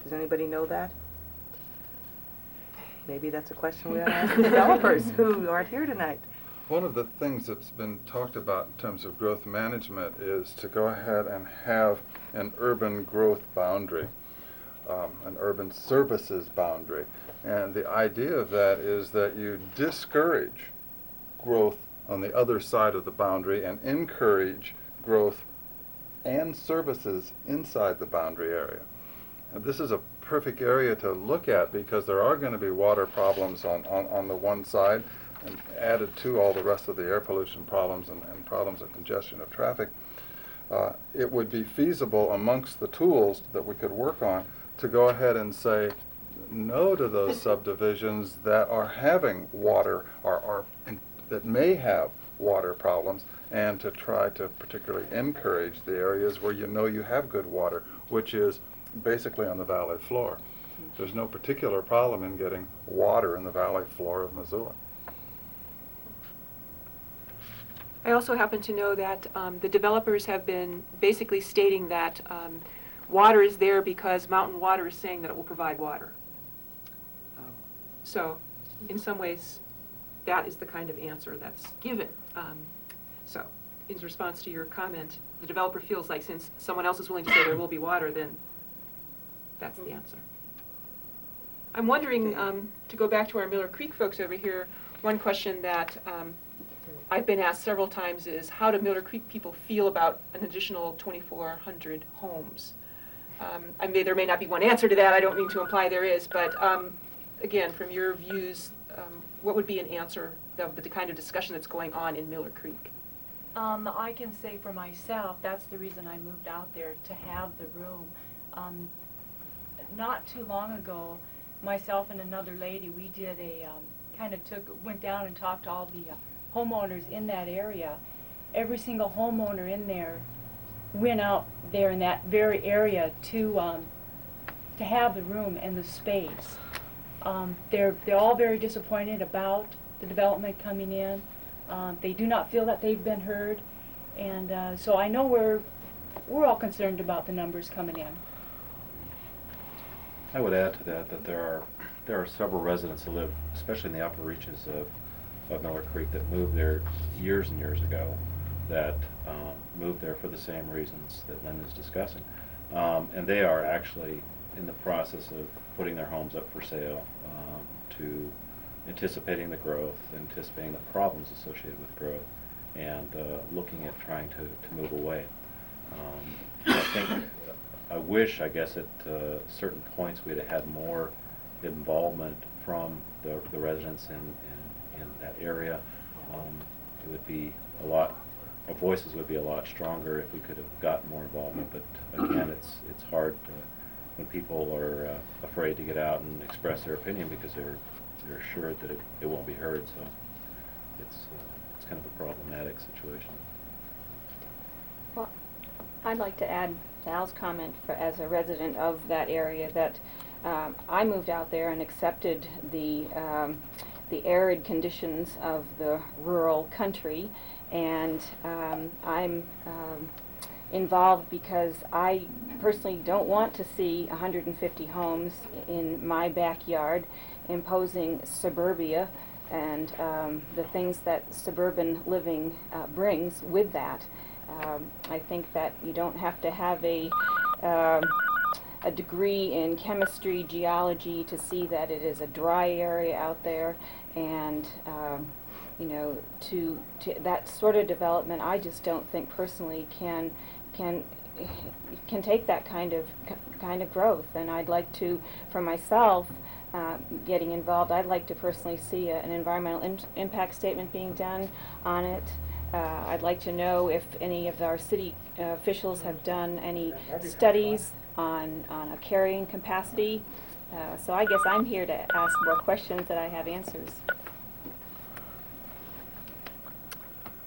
Does anybody know that? Maybe that's a question we ought to ask the developers who aren't here tonight. One of the things that's been talked about in terms of growth management is to go ahead and have an urban growth boundary, an urban services boundary. And the idea of that is that you discourage growth on the other side of the boundary and encourage growth and services inside the boundary area. And this is a perfect area to look at because there are going to be water problems on the one side, and added to all the rest of the air pollution problems and problems of congestion of traffic. It would be feasible amongst the tools that we could work on to go ahead and say no to those subdivisions that are having water or that may have water problems, and to try to particularly encourage the areas where you know you have good water, which is basically on the valley floor. There's no particular problem in getting water in the valley floor of Missoula. I also happen to know that the developers have been basically stating that water is there because Mountain Water is saying that it will provide water. So, in some ways, that is the kind of answer that's given. So, in response to your comment, the developer feels like since someone else is willing to say there will be water, then that's the answer. I'm wondering, to go back to our Miller Creek folks over here, one question that I've been asked several times is how do Miller Creek people feel about an additional 2,400 homes? There may not be one answer to that, I don't mean to imply there is, but again, from your views, what would be an answer of the kind of discussion that's going on in Miller Creek? I can say for myself, that's the reason I moved out there, to have the room. Not too long ago, myself and another lady, we did went down and talked to all the homeowners in that area. Every single homeowner in there went out there in that very area to have the room and the space. They're all very disappointed about the development coming in. They do not feel that they've been heard, and so I know we're all concerned about the numbers coming in. I would add to that there are several residents who live, especially in the upper reaches of Miller Creek, that moved there years and years ago, that moved there for the same reasons that Lynn is discussing. And they are actually in the process of putting their homes up for sale, to anticipating the growth, anticipating the problems associated with growth, and looking at trying to move away. I wish, I guess, at certain points we'd have had more involvement from the residents in that area. It would be our voices would be a lot stronger if we could have gotten more involvement, but again, it's hard when people are afraid to get out and express their opinion because they're assured that it won't be heard, so it's kind of a problematic situation. Well, I'd like to add Al's comment as a resident of that area that I moved out there and accepted the arid conditions of the rural country, and I'm involved because I personally don't want to see 150 homes in my backyard imposing suburbia and the things that suburban living brings with that. I think that you don't have to have a degree in chemistry, geology to see that it is a dry area out there, and you know, to that sort of development, I just don't think personally can take that kind of growth. And I'd like to, for myself, getting involved, I'd like to personally see an environmental impact statement being done on it. I'd like to know if any of our city officials have done any studies on a carrying capacity. So I guess I'm here to ask more questions than I have answers.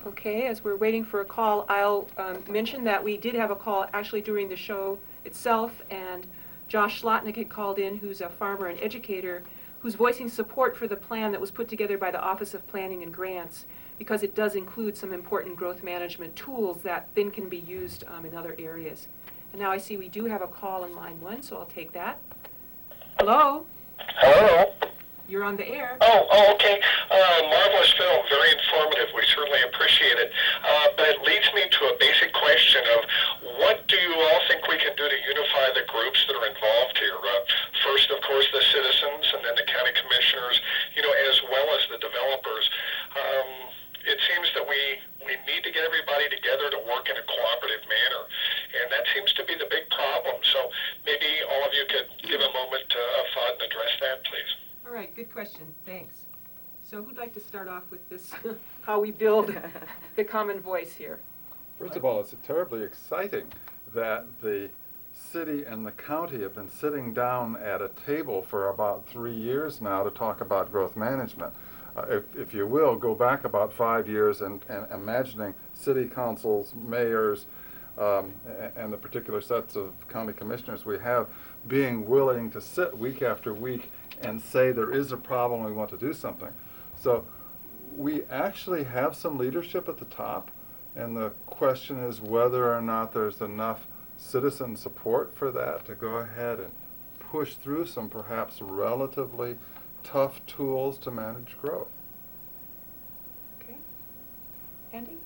Okay, as we're waiting for a call, I'll mention that we did have a call actually during the show itself, and Josh Schlotnick had called in, who's a farmer and educator, who's voicing support for the plan that was put together by the Office of Planning and Grants, because it does include some important growth management tools that then can be used in other areas. And now I see we do have a call in line 1, so I'll take that. Hello? Hello? You're on the air. Oh, okay. Marvelous film, very informative. We certainly appreciate it. But it leads me to a basic question of what do you all think we can do to unify the groups that are involved here? First, of course, the citizens, and then the county commissioners, as well as the developers. It seems that we need to get everybody together to work in a cooperative manner, and that seems to be the big problem. So maybe all of you could give a moment of thought and address that, please. All right, good question. Thanks. So who'd like to start off with this, how we build the common voice here? First of all, it's terribly exciting that the city and the county have been sitting down at a table for about 3 years now to talk about growth management. If you will, go back about 5 years and imagining city councils, mayors, and the particular sets of county commissioners we have being willing to sit week after week and say there is a problem, we want to do something. So we actually have some leadership at the top, and the question is whether or not there's enough citizen support for that to go ahead and push through some perhaps relatively tough tools to manage growth. Okay. Andy?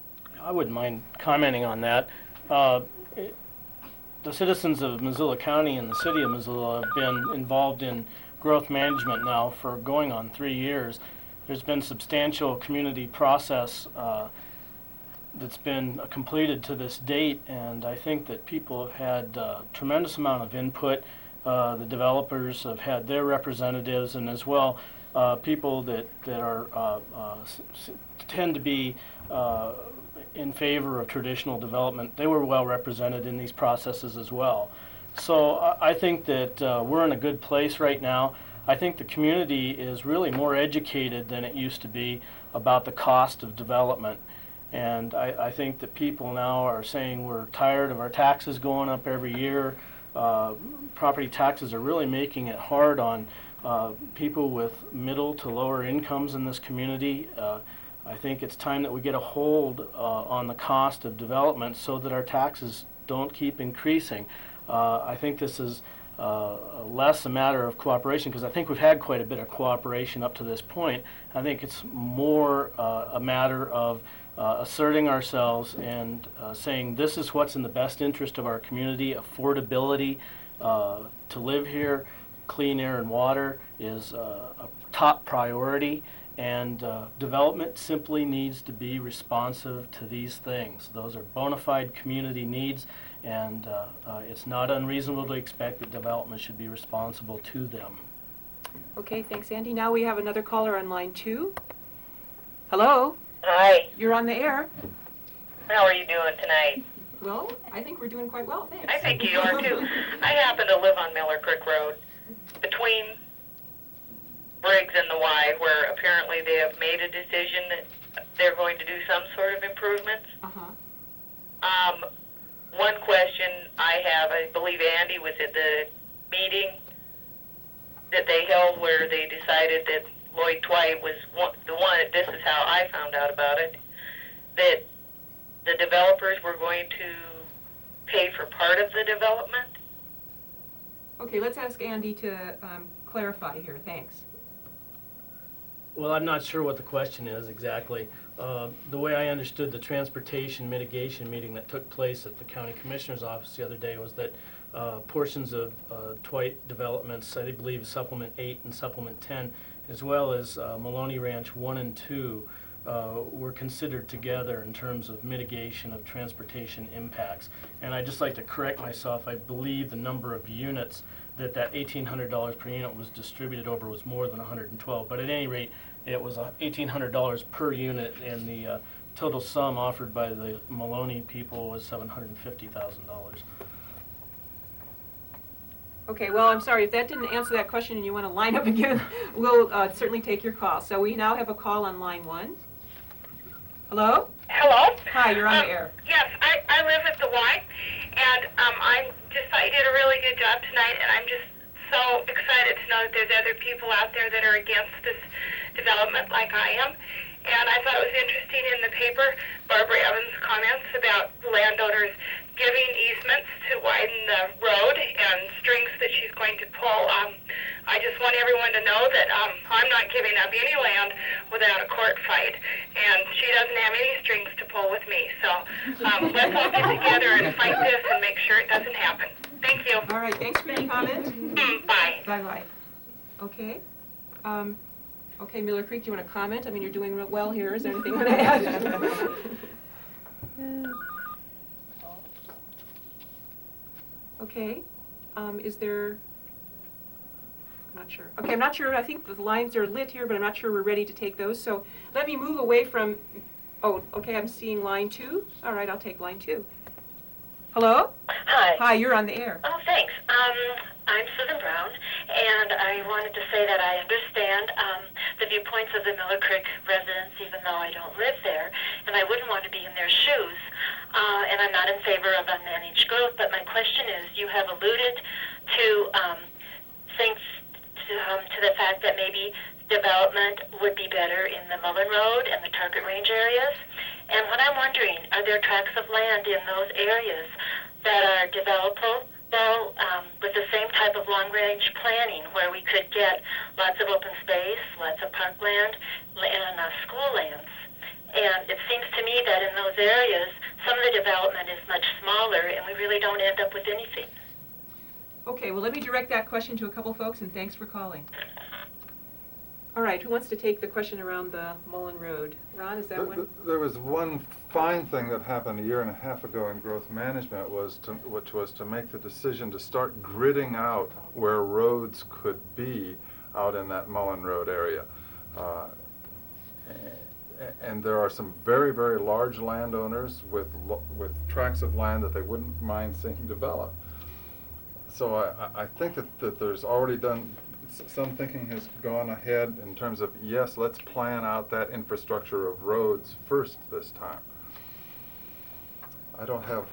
I wouldn't mind commenting on that. The citizens of Missoula County and the city of Missoula have been involved in growth management now for going on 3 years. There's been substantial community process that's been completed to this date, and I think that people have had a tremendous amount of input. The developers have had their representatives, and as well people that are tend to be in favor of traditional development. They were well represented in these processes as well. So I think that we're in a good place right now. I think the community is really more educated than it used to be about the cost of development. And I think that people now are saying we're tired of our taxes going up every year. Property taxes are really making it hard on people with middle to lower incomes in this community. I think it's time that we get a hold on the cost of development so that our taxes don't keep increasing. I think this is less a matter of cooperation, because I think we've had quite a bit of cooperation up to this point. I think it's more a matter of asserting ourselves and saying this is what's in the best interest of our community. Affordability to live here, clean air and water is a top priority, and development simply needs to be responsive to these things. Those are bona fide community needs, and it's not unreasonable to expect that development should be responsible to them. Okay, thanks, Andy. Now we have another caller on line 2. Hello? Hi. You're on the air. How are you doing tonight? Well, I think we're doing quite well, thanks. I think you are too. I happen to live on Miller Creek Road, between Briggs and the Y, where apparently they have made a decision that they're going to do some sort of improvements. One question I have, I believe Andy was at the meeting. that they held where they decided that Lloyd Dwight was the one, this is how I found out about it, that the developers were going to pay for part of the development? Okay, let's ask Andy to clarify here. Thanks. Well, I'm not sure what the question is exactly. The way I understood the transportation mitigation meeting that took place at the county commissioner's office the other day was that portions of Twite developments, I believe supplement 8 and supplement 10, as well as Maloney Ranch 1 and 2, were considered together in terms of mitigation of transportation impacts. And I'd just like to correct myself. I believe the number of units that $1,800 per unit was distributed over was more than 112. But at any rate, it was $1,800 per unit, and the total sum offered by the Maloney people was $750,000. Okay, well, I'm sorry, if that didn't answer that question and you want to line up again, we'll certainly take your call. So we now have a call on line 1. Hello? Hello? Hi, you're on the air. Yes, I live at the Y, and I did a really good job tonight, and I'm just so excited to know that there's other people out there that are against this development like I am. And I thought it was interesting in the paper, Barbara Evans' comments about landowners giving easements to widen the road and strings that she's going to pull. I just want everyone to know that I'm not giving up any land without a court fight, and she doesn't have any strings to pull with me. So let's all get together and fight this and make sure it doesn't happen. Thank you. All right, thanks for your comment. Bye. Bye-bye. Okay. Okay, Miller Creek, do you want to comment? I mean, you're doing real well here. Is there anything you want to add? Okay. Is there... I'm not sure. Okay, I'm not sure. I think the lines are lit here, but I'm not sure we're ready to take those. So let me move away from... Oh, okay, I'm seeing line 2. All right, I'll take line 2. Hello? Hi. Hi, you're on the air. Oh, thanks. I'm Susan Brown, and I wanted to say that I understand the viewpoints of the Miller Creek residents, even though I don't live there, and I wouldn't want to be in their shoes. And I'm not in favor of unmanaged growth, but my question is, you have alluded to things to the fact that maybe development would be better in the Mullen Road and the Target Range areas. And what I'm wondering, are there tracts of land in those areas that are developable with the same type of long-range planning where we could get lots of open space, lots of parkland, and school lands? And it seems to me that in those areas, some of the development is much smaller, and we really don't end up with anything. Okay, well, let me direct that question to a couple folks, and thanks for calling. All right, who wants to take the question around the Mullen Road? Ron, is that one? There was one fine thing that happened a year and a half ago in growth management, which was to make the decision to start gridding out where roads could be out in that Mullen Road area. And there are some very, very large landowners with tracts of land that they wouldn't mind seeing developed. So I think that there's already some thinking has gone ahead in terms of, yes, let's plan out that infrastructure of roads first this time. I don't have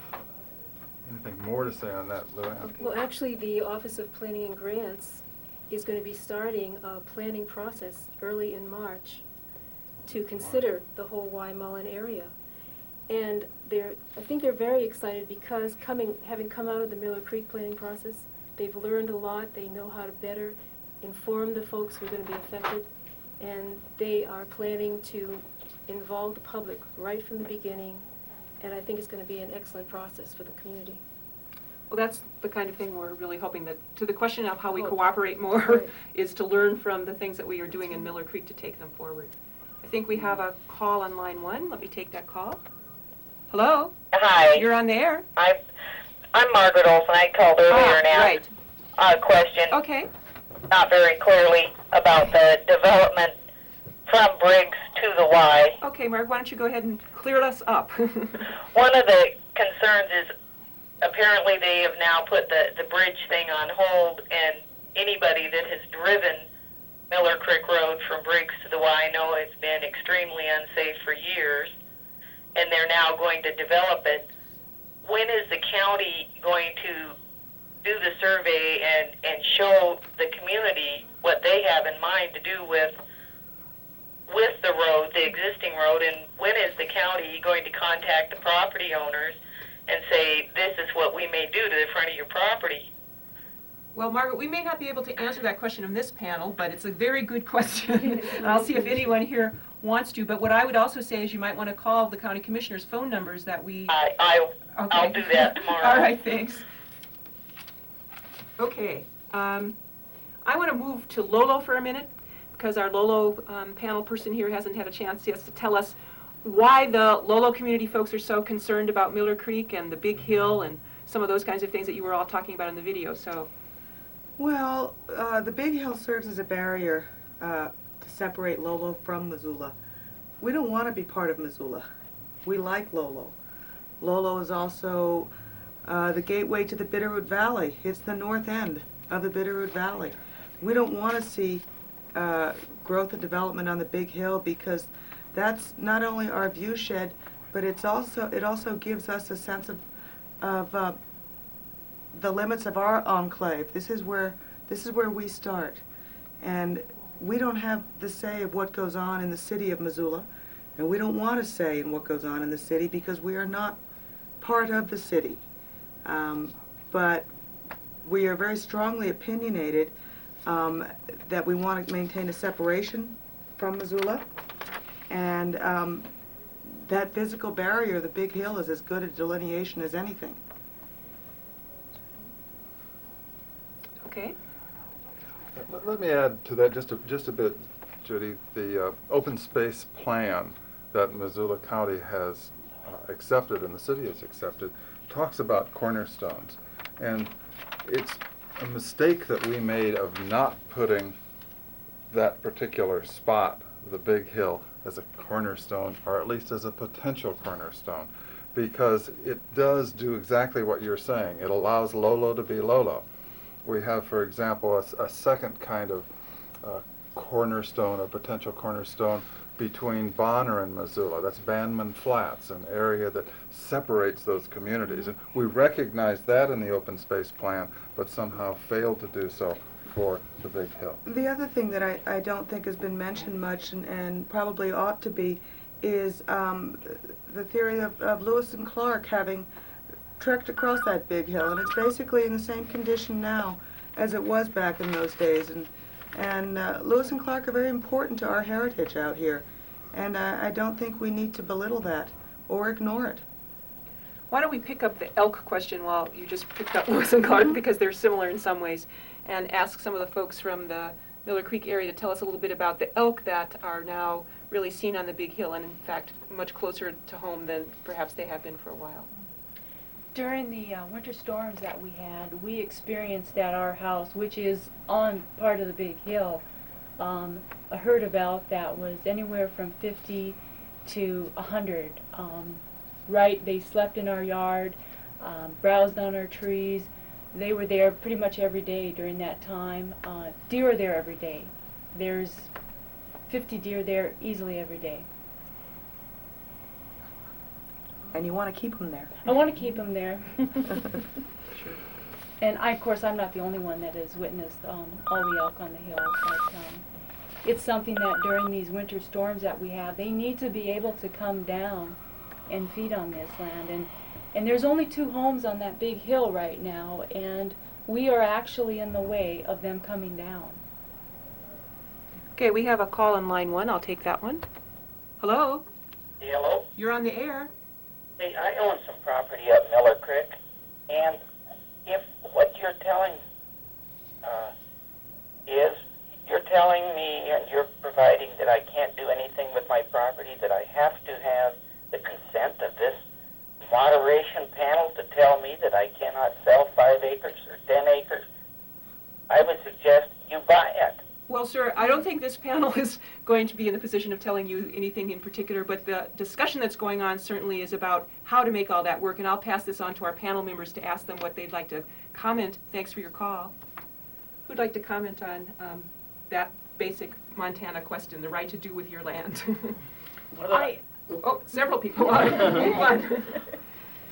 anything more to say on that, Luann. Well, actually, the Office of Planning and Grants is going to be starting a planning process early in March to consider the whole Y-Mullen area. And I think they're very excited because having come out of the Miller Creek planning process, they've learned a lot. They know how to better inform the folks who are going to be affected, and they are planning to involve the public right from the beginning, and I think it's going to be an excellent process for the community. Well, that's the kind of thing we're really hoping that, to the question of how we cooperate more, is to learn from the things that we are doing in Miller Creek to take them forward. I think we have a call on line 1. Let me take that call. Hello? Hi. You're on the air. I'm Margaret Olson. I called earlier and asked a question. Okay. Not very clearly about the development from Briggs to the Y. Okay, Mark, why don't you go ahead and clear us up? One of the concerns is apparently they have now put the bridge thing on hold, and anybody that has driven Miller Creek Road from Briggs to the Y know it's been extremely unsafe for years, and they're now going to develop it. When is the county going to do the survey and show the the community what they have in mind to do with the road, the existing road, and when is the county going to contact the property owners and say, this is what we may do to the front of your property? Well, Margaret, we may not be able to answer that question in this panel, but it's a very good question. I'll see if anyone here wants to. But what I would also say is you might want to call the county commissioners' phone numbers that we... I'll do that tomorrow. All right, thanks. Okay. I want to move to Lolo for a minute, because our Lolo panel person here hasn't had a chance yet to tell us why the Lolo community folks are so concerned about Miller Creek and the Big Hill and some of those kinds of things that you were all talking about in the video. So, well, the Big Hill serves as a barrier to separate Lolo from Missoula. We don't want to be part of Missoula. We like Lolo. Lolo is also the gateway to the Bitterroot Valley. It's the north end of the Bitterroot Valley. We don't want to see growth and development on the Big Hill, because that's not only our view shed, but it also gives us a sense of the limits of our enclave. This is where we start, and we don't have the say of what goes on in the city of Missoula, and we don't want to say in what goes on in the city because we are not part of the city. But we are very strongly opinionated that we want to maintain a separation from Missoula, and that physical barrier, the Big Hill, is as good a delineation as anything. okay. Let me add to that just a bit, Judy. The open space plan that Missoula County has accepted and the city has accepted talks about cornerstones. And it's a mistake that we made of not putting that particular spot, the Big Hill, as a cornerstone, or at least as a potential cornerstone, because it does do exactly what you're saying. It allows Lolo to be Lolo. We have, for example, a second kind of cornerstone, a potential cornerstone, between Bonner and Missoula. That's Bandman Flats, an area that separates those communities. And we recognize that in the open space plan, but somehow failed to do so for the Big Hill. The other thing that I don't think has been mentioned much, and probably ought to be, is the theory of Lewis and Clark having trekked across that Big Hill, and it's basically in the same condition now as it was back in those days. And Lewis and Clark are very important to our heritage out here, and I don't think we need to belittle that or ignore it. Why don't we pick up the elk question while you just picked up Lewis and Clark, because they're similar in some ways, and ask some of the folks from the Miller Creek area to tell us a little bit about the elk that are now really seen on the Big Hill, and in fact much closer to home than perhaps they have been for a while. During the winter storms that we had, we experienced at our house, which is on part of the Big Hill, a herd of elk that was anywhere from 50 to 100. Right, they slept in our yard, browsed on our trees. They were there pretty much every day during that time. Deer are there every day. There's 50 deer there easily every day. And you want to keep them there. I want to keep them there. And of course, I'm not the only one that has witnessed all the elk on the hill. But it's something that during these winter storms that we have, they need to be able to come down and feed on this land. And there's only 2 homes on that Big Hill right now, and we are actually in the way of them coming down. Okay, we have a call on line 1. I'll take that one. Hello? Hello? You're on the air. Hey, I own some property up Miller Creek, and if what you're telling is, you're telling me and you're providing that I can't do anything with my property, that I have to have the consent of this moderation panel to tell me that I cannot sell 5 acres or 10 acres, I would suggest you buy it. Well, sir, I don't think this panel is going to be in the position of telling you anything in particular, but the discussion that's going on certainly is about how to make all that work, and I'll pass this on to our panel members to ask them what they'd like to comment. Thanks for your call. Who'd like to comment on that basic Montana question, the right to do with your land? Oh, several people.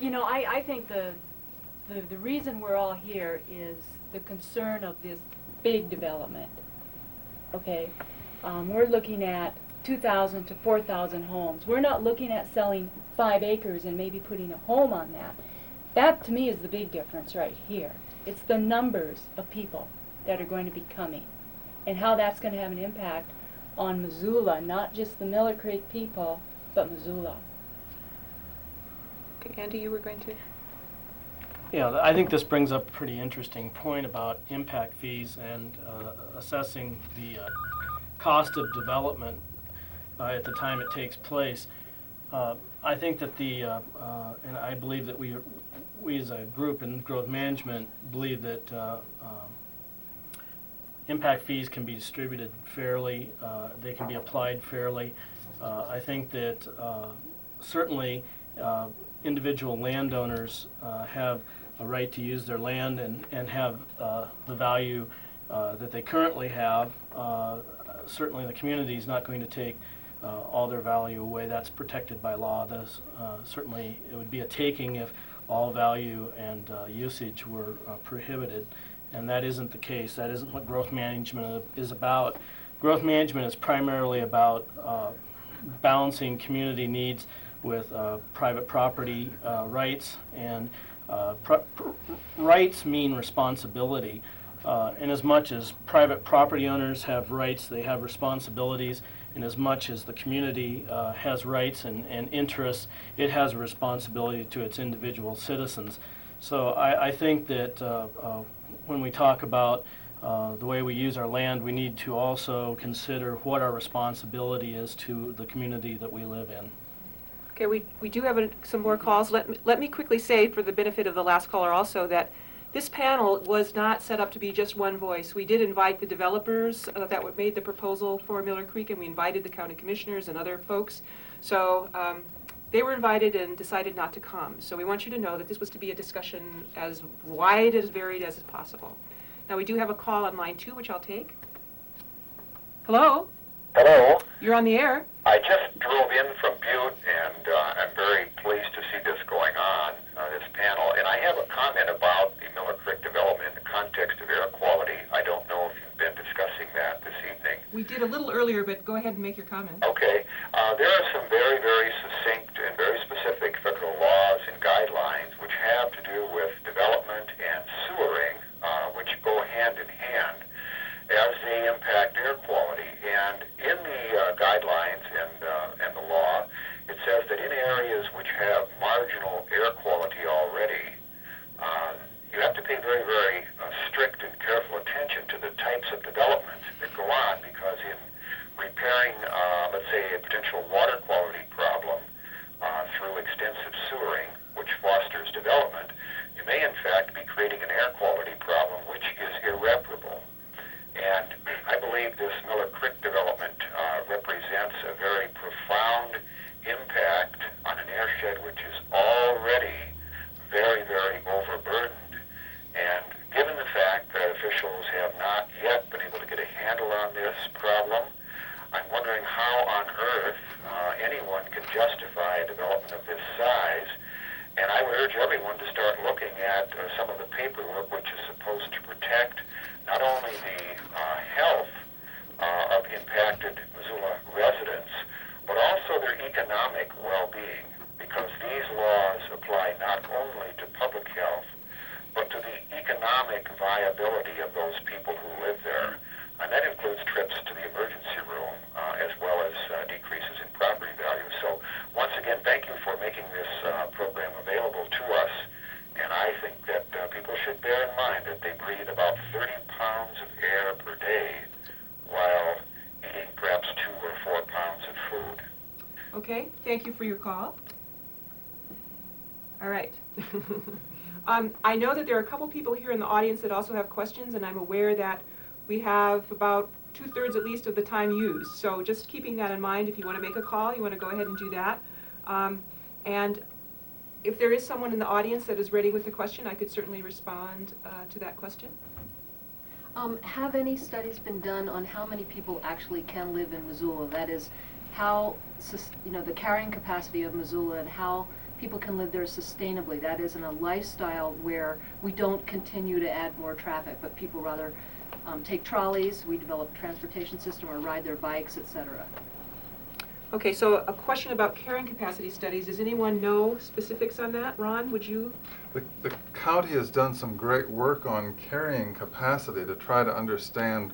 You know, I think the reason we're all here is the concern of this big development. Okay, we're looking at 2,000 to 4,000 homes. We're not looking at selling 5 acres and maybe putting a home on that. That to me is the big difference right here. It's the numbers of people that are going to be coming and how that's going to have an impact on Missoula, not just the Miller Creek people, but Missoula. Okay, Andy, you were going to? Yeah, I think this brings up a pretty interesting point about impact fees and assessing the cost of development at the time it takes place. I think that and I believe that we as a group in growth management believe that impact fees can be distributed fairly, they can be applied fairly. I think that certainly individual landowners have a right to use their land and have the value that they currently have. Certainly the community is not going to take all their value away. That's protected by law. Certainly it would be a taking if all value and usage were prohibited, and that isn't the case. That isn't what growth management is about. Growth management is primarily about balancing community needs with private property rights, and rights mean responsibility. And as much as private property owners have rights, they have responsibilities. And as much as the community has rights and interests, it has a responsibility to its individual citizens. So I think that when we talk about the way we use our land, we need to also consider what our responsibility is to the community that we live in. Okay, we do have some more calls. Let me quickly say, for the benefit of the last caller also, that this panel was not set up to be just one voice. We did invite the developers that made the proposal for Miller Creek, and we invited the county commissioners and other folks. So they were invited and decided not to come. So we want you to know that this was to be a discussion as wide, as varied as possible. Now we do have a call on line 2, which I'll take. Hello? Hello. You're on the air. I just drove in from Butte, and I'm very pleased to see this going on, this panel. And I have a comment about the Miller Creek development in the context of air quality. I don't know if you've been discussing that this evening. We did a little earlier, but go ahead and make your comment. Okay. There are some very, very succinct and very specific federal laws and guidelines which have to do with development and sewering, which go hand in hand as they impact air quality. And in the guidelines and the law, it says that in areas which have marginal air quality already, you have to pay very, very strict and careful attention to the types of development that go on, because in repairing, let's say, a potential water quality problem through extensive sewering, which fosters development, you may in fact be creating an air quality problem which is irreparable. And I believe this Miller Creek development represents a very profound impact on an airshed which is already very, very overburdened. And given the fact that officials have not yet been able to get a handle on this problem, I'm wondering how on earth anyone can justify a development of this size. And I would urge everyone to start looking at some of the paperwork which is supposed to protect not only the health of impacted Missoula residents, but also their economic well-being, because these laws apply not only to public health, but to the economic viability of those people who live there. And that includes trips to the emergency room, as well as decreases in property value. So once again, thank you for making this program available to us. And I think that people should bear in mind that they breathe about 30 pounds of air per day while eating perhaps 2 or 4 pounds of food. Okay, thank you for your call. All right. I know that there are a couple people here in the audience that also have questions, and I'm aware that we have about 2/3 at least of the time used. So just keeping that in mind, if you want to make a call, you want to go ahead and do that. And if there is someone in the audience that is ready with a question, I could certainly respond to that question. Have any studies been done on how many people actually can live in Missoula? That is, how, the carrying capacity of Missoula and how people can live there sustainably. That is, in a lifestyle where we don't continue to add more traffic, but people rather take trolleys, we develop a transportation system, or ride their bikes, etc. Okay, so a question about carrying capacity studies. Does anyone know specifics on that? Ron, would you? The county has done some great work on carrying capacity to try to understand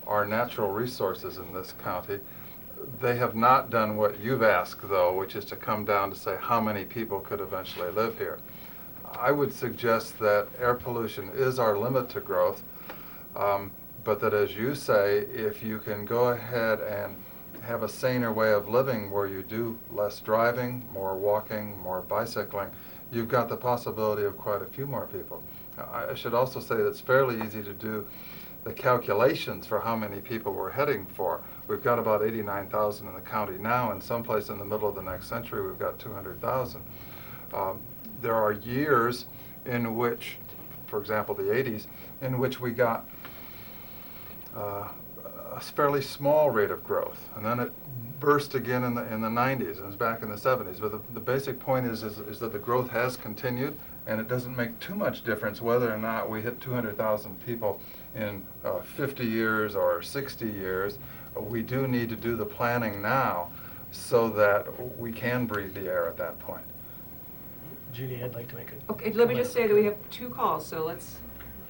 our natural resources in this county. They have not done what you've asked, though, which is to come down to say how many people could eventually live here. I would suggest that air pollution is our limit to growth, but that, as you say, if you can go ahead and have a saner way of living where you do less driving, more walking, more bicycling, you've got the possibility of quite a few more people. I should also say that it's fairly easy to do the calculations for how many people we're heading for. We've got about 89,000 in the county now, and someplace in the middle of the next century we've got 200,000. There are years in which, for example, the 80s, in which we got a fairly small rate of growth, and then it burst again in the 90s, and it's back in the 70s. But the basic point is that the growth has continued, and it doesn't make too much difference whether or not we hit 200,000 people in 50 years or 60 years. We do need to do the planning now so that we can breathe the air at that point. Judy, I'd like to make a Okay, let me just say that we have 2 calls, so let's...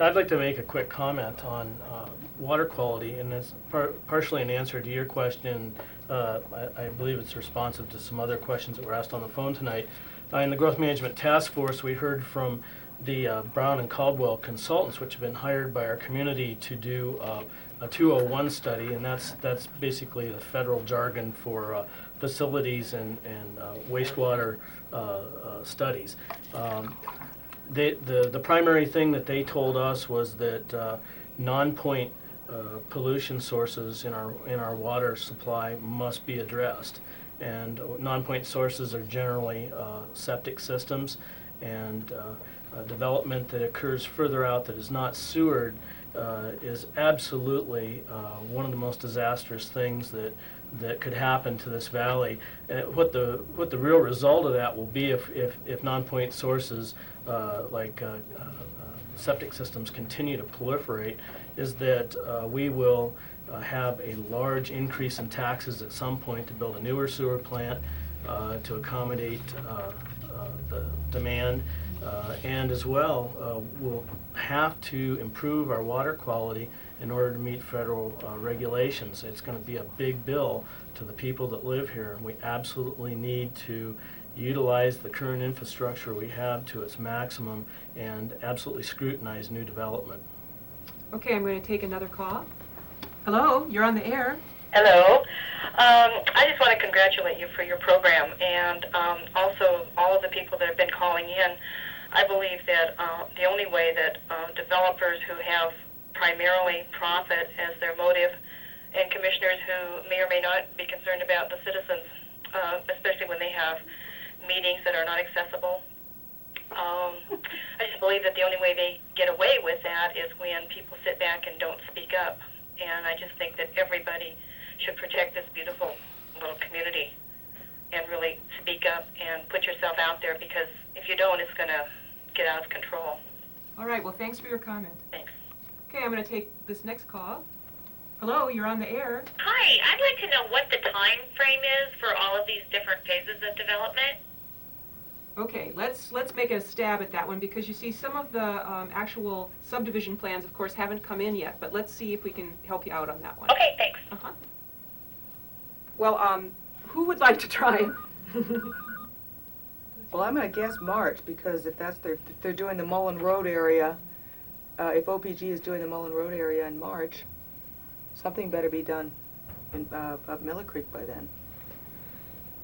I'd like to make a quick comment on water quality, and it's partially an answer to your question. I believe it's responsive to some other questions that were asked on the phone tonight. In the Growth Management Task Force, we heard from the Brown and Caldwell consultants, which have been hired by our community to do a 201 study, and that's basically the federal jargon for facilities and wastewater studies. The primary thing that they told us was that non-point pollution sources in our water supply must be addressed, and non-point sources are generally septic systems, and development that occurs further out that is not sewered is absolutely one of the most disastrous things that could happen to this valley. What the real result of that will be if non-point sources like septic systems continue to proliferate is that we will have a large increase in taxes at some point to build a newer sewer plant to accommodate the demand, and as well we'll have to improve our water quality in order to meet federal regulations. It's going to be a big bill to the people that live here, and we absolutely need to utilize the current infrastructure we have to its maximum and absolutely scrutinize new development. Okay, I'm going to take another call. Hello, you're on the air. Hello. I just want to congratulate you for your program, and also all of the people that have been calling in. I believe that the only way that developers who have primarily profit as their motive, and commissioners who may or may not be concerned about the citizens, especially when they have meetings that are not accessible. I just believe that the only way they get away with that is when people sit back and don't speak up. And I just think that everybody should protect this beautiful little community and really speak up and put yourself out there, because if you don't, it's going to get out of control. All right, well, thanks for your comment. Thanks. Okay, I'm going to take this next call. Hello, you're on the air. Hi, I'd like to know what the time frame is for all of these different phases of development. Okay, let's make a stab at that one, because you see some of the actual subdivision plans, of course, haven't come in yet, but let's see if we can help you out on that one. Okay, thanks. Uh-huh. Well, who would like to try? Well, I'm going to guess March, because if they're doing the Mullen Road area, if OPG is doing the Mullen Road area in March, something better be done in, up Miller Creek by then.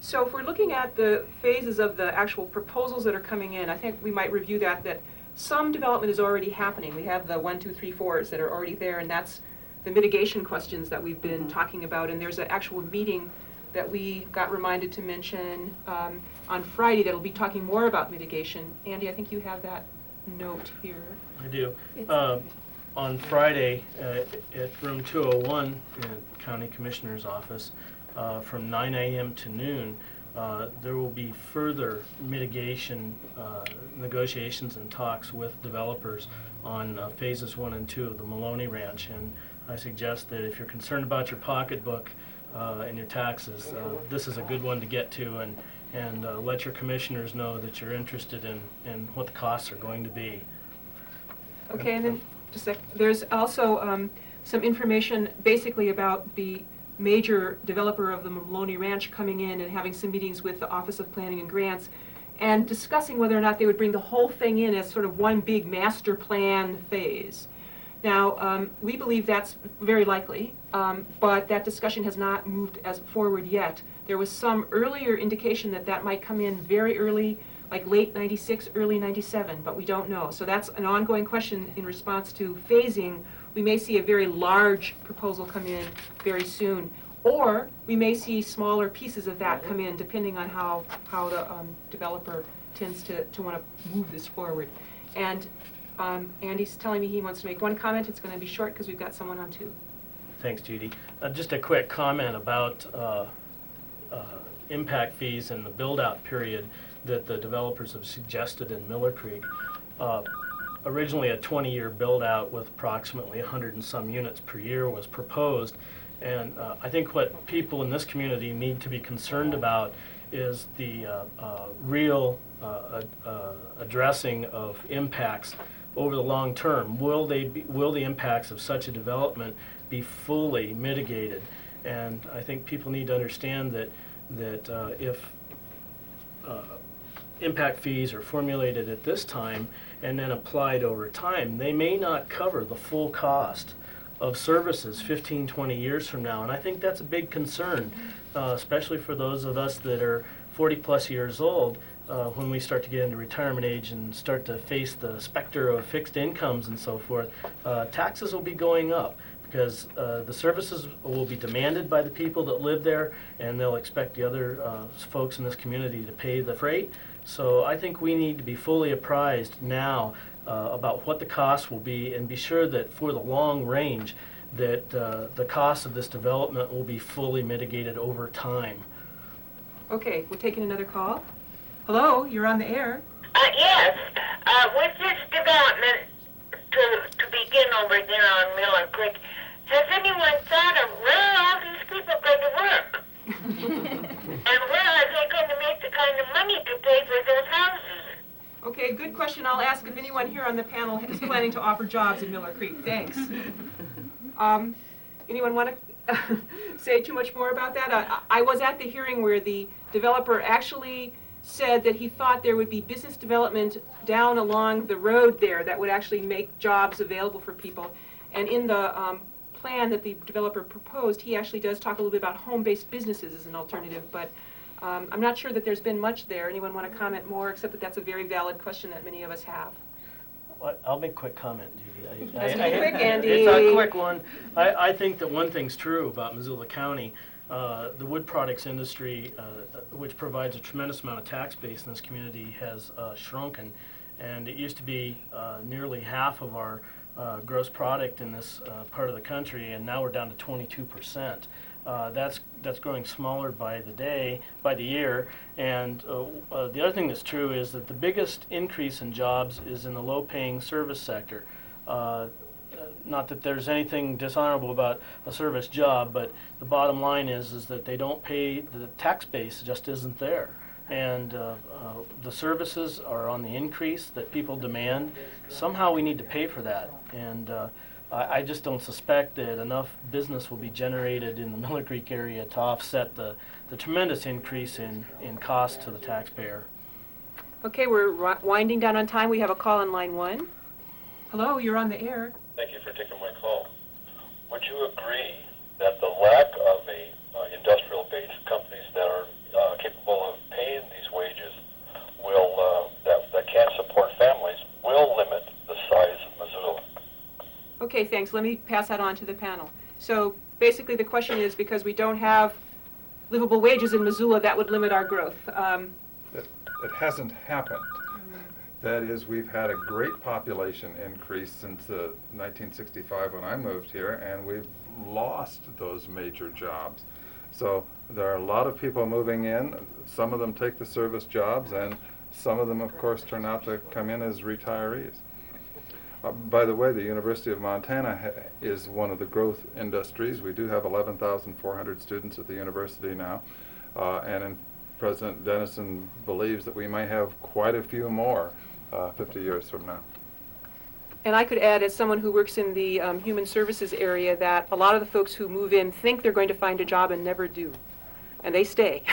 So if we're looking at the phases of the actual proposals that are coming in, I think we might review that some development is already happening. We have the 1, 2, 3, 4s that are already there, and that's the mitigation questions that we've been talking about. And there's an actual meeting that we got reminded to mention on Friday that'll be talking more about mitigation. Andy, I think you have that note here. I do. On Friday at room 201 in the County Commissioner's office, from 9 a.m. to noon, there will be further mitigation negotiations and talks with developers on phases 1 and 2 of the Maloney Ranch. And I suggest that if you're concerned about your pocketbook and your taxes, this is a good one to get to, and let your commissioners know that you're interested in what the costs are going to be. Okay, and then just a sec. There's also some information basically about the major developer of the Maloney Ranch coming in and having some meetings with the Office of Planning and Grants and discussing whether or not they would bring the whole thing in as sort of one big master plan phase. Now, we believe that's very likely, but that discussion has not moved as forward yet. There was some earlier indication that that might come in very early, like late 96, early 97, but we don't know. So that's an ongoing question in response to phasing. We may see a very large proposal come in very soon, or we may see smaller pieces of that come in depending on how the developer tends to want to move this forward. And Andy's telling me he wants to make one comment. It's going to be short because we've got someone on too. Thanks, Judy. Just a quick comment about impact fees and the build-out period that the developers have suggested in Miller Creek. Originally, a 20-year build-out with approximately 100 and some units per year was proposed, and I think what people in this community need to be concerned about is the real addressing of impacts over the long term. Will the impacts of such a development be fully mitigated? And I think people need to understand that if impact fees are formulated at this time and then applied over time, they may not cover the full cost of services 15, 20 years from now. And I think that's a big concern, especially for those of us that are 40 plus years old. When we start to get into retirement age and start to face the specter of fixed incomes and so forth, taxes will be going up because the services will be demanded by the people that live there, and they'll expect the other folks in this community to pay the freight. So I think we need to be fully apprised now about what the costs will be, and be sure that for the long range that the cost of this development will be fully mitigated over time. Okay, we're taking another call. Hello, you're on the air. Yes. With this development to begin over there on Miller Creek, has anyone thought of where all these people going to work? And where are they going to make the kind of money to pay for those houses? Okay, good question. I'll ask if anyone here on the panel is planning to offer jobs in Miller Creek. Thanks. Anyone want to say too much more about that? I was at the hearing where the developer actually said that he thought there would be business development down along the road there that would actually make jobs available for people. And in the plan that the developer proposed, he actually does talk a little bit about home-based businesses as an alternative, but I'm not sure that there's been much there. Anyone want to comment more, except that that's a very valid question that many of us have? I'll make a quick comment, Judy. That's quick, Andy. It's a quick one. I think that one thing's true about Missoula County. The wood products industry, which provides a tremendous amount of tax base in this community, has shrunken. And it used to be nearly half of our gross product in this part of the country, and now we're down to 22%. That's growing smaller by the year. And the other thing that's true is that the biggest increase in jobs is in the low-paying service sector. Not that there's anything dishonorable about a service job, but the bottom line is that they don't pay, the tax base just isn't there. And the services are on the increase that people demand. Somehow we need to pay for that. And I just don't suspect that enough business will be generated in the Miller Creek area to offset the tremendous increase in cost to the taxpayer. Okay, we're winding down on time. We have a call on line 1. Hello, you're on the air. Thank you for taking my call. Would you agree that the lack of industrial-based companies that are capable of paying these wages will that can support families will limit the size of Missoula? Okay, thanks. Let me pass that on to the panel. So basically the question is, because we don't have livable wages in Missoula, that would limit our growth. It hasn't happened. That is, we've had a great population increase since 1965 when I moved here, and we've lost those major jobs. So there are a lot of people moving in. Some of them take the service jobs, and some of them, of course, turn out to come in as retirees. By the way, the University of Montana is one of the growth industries. We do have 11,400 students at the university now, and President Dennison believes that we may have quite a few more 50 years from now. And I could add, as someone who works in the human services area, that a lot of the folks who move in think they're going to find a job and never do, and they stay.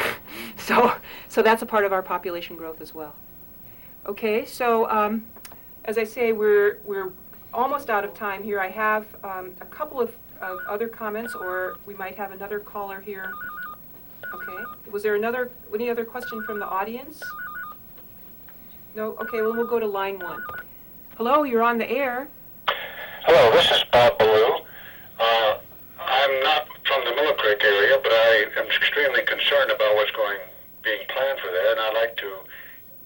So that's a part of our population growth as well. Okay, so as I say, we're almost out of time here. I have a couple of other comments, or we might have another caller here. Okay, was there any other question from the audience? No? Okay, well, we'll go to line 1. Hello, you're on the air. Hello, this is Bob Ballou. I'm not from the Miller Creek area, but I am extremely concerned about what's being planned for there, and I'd like to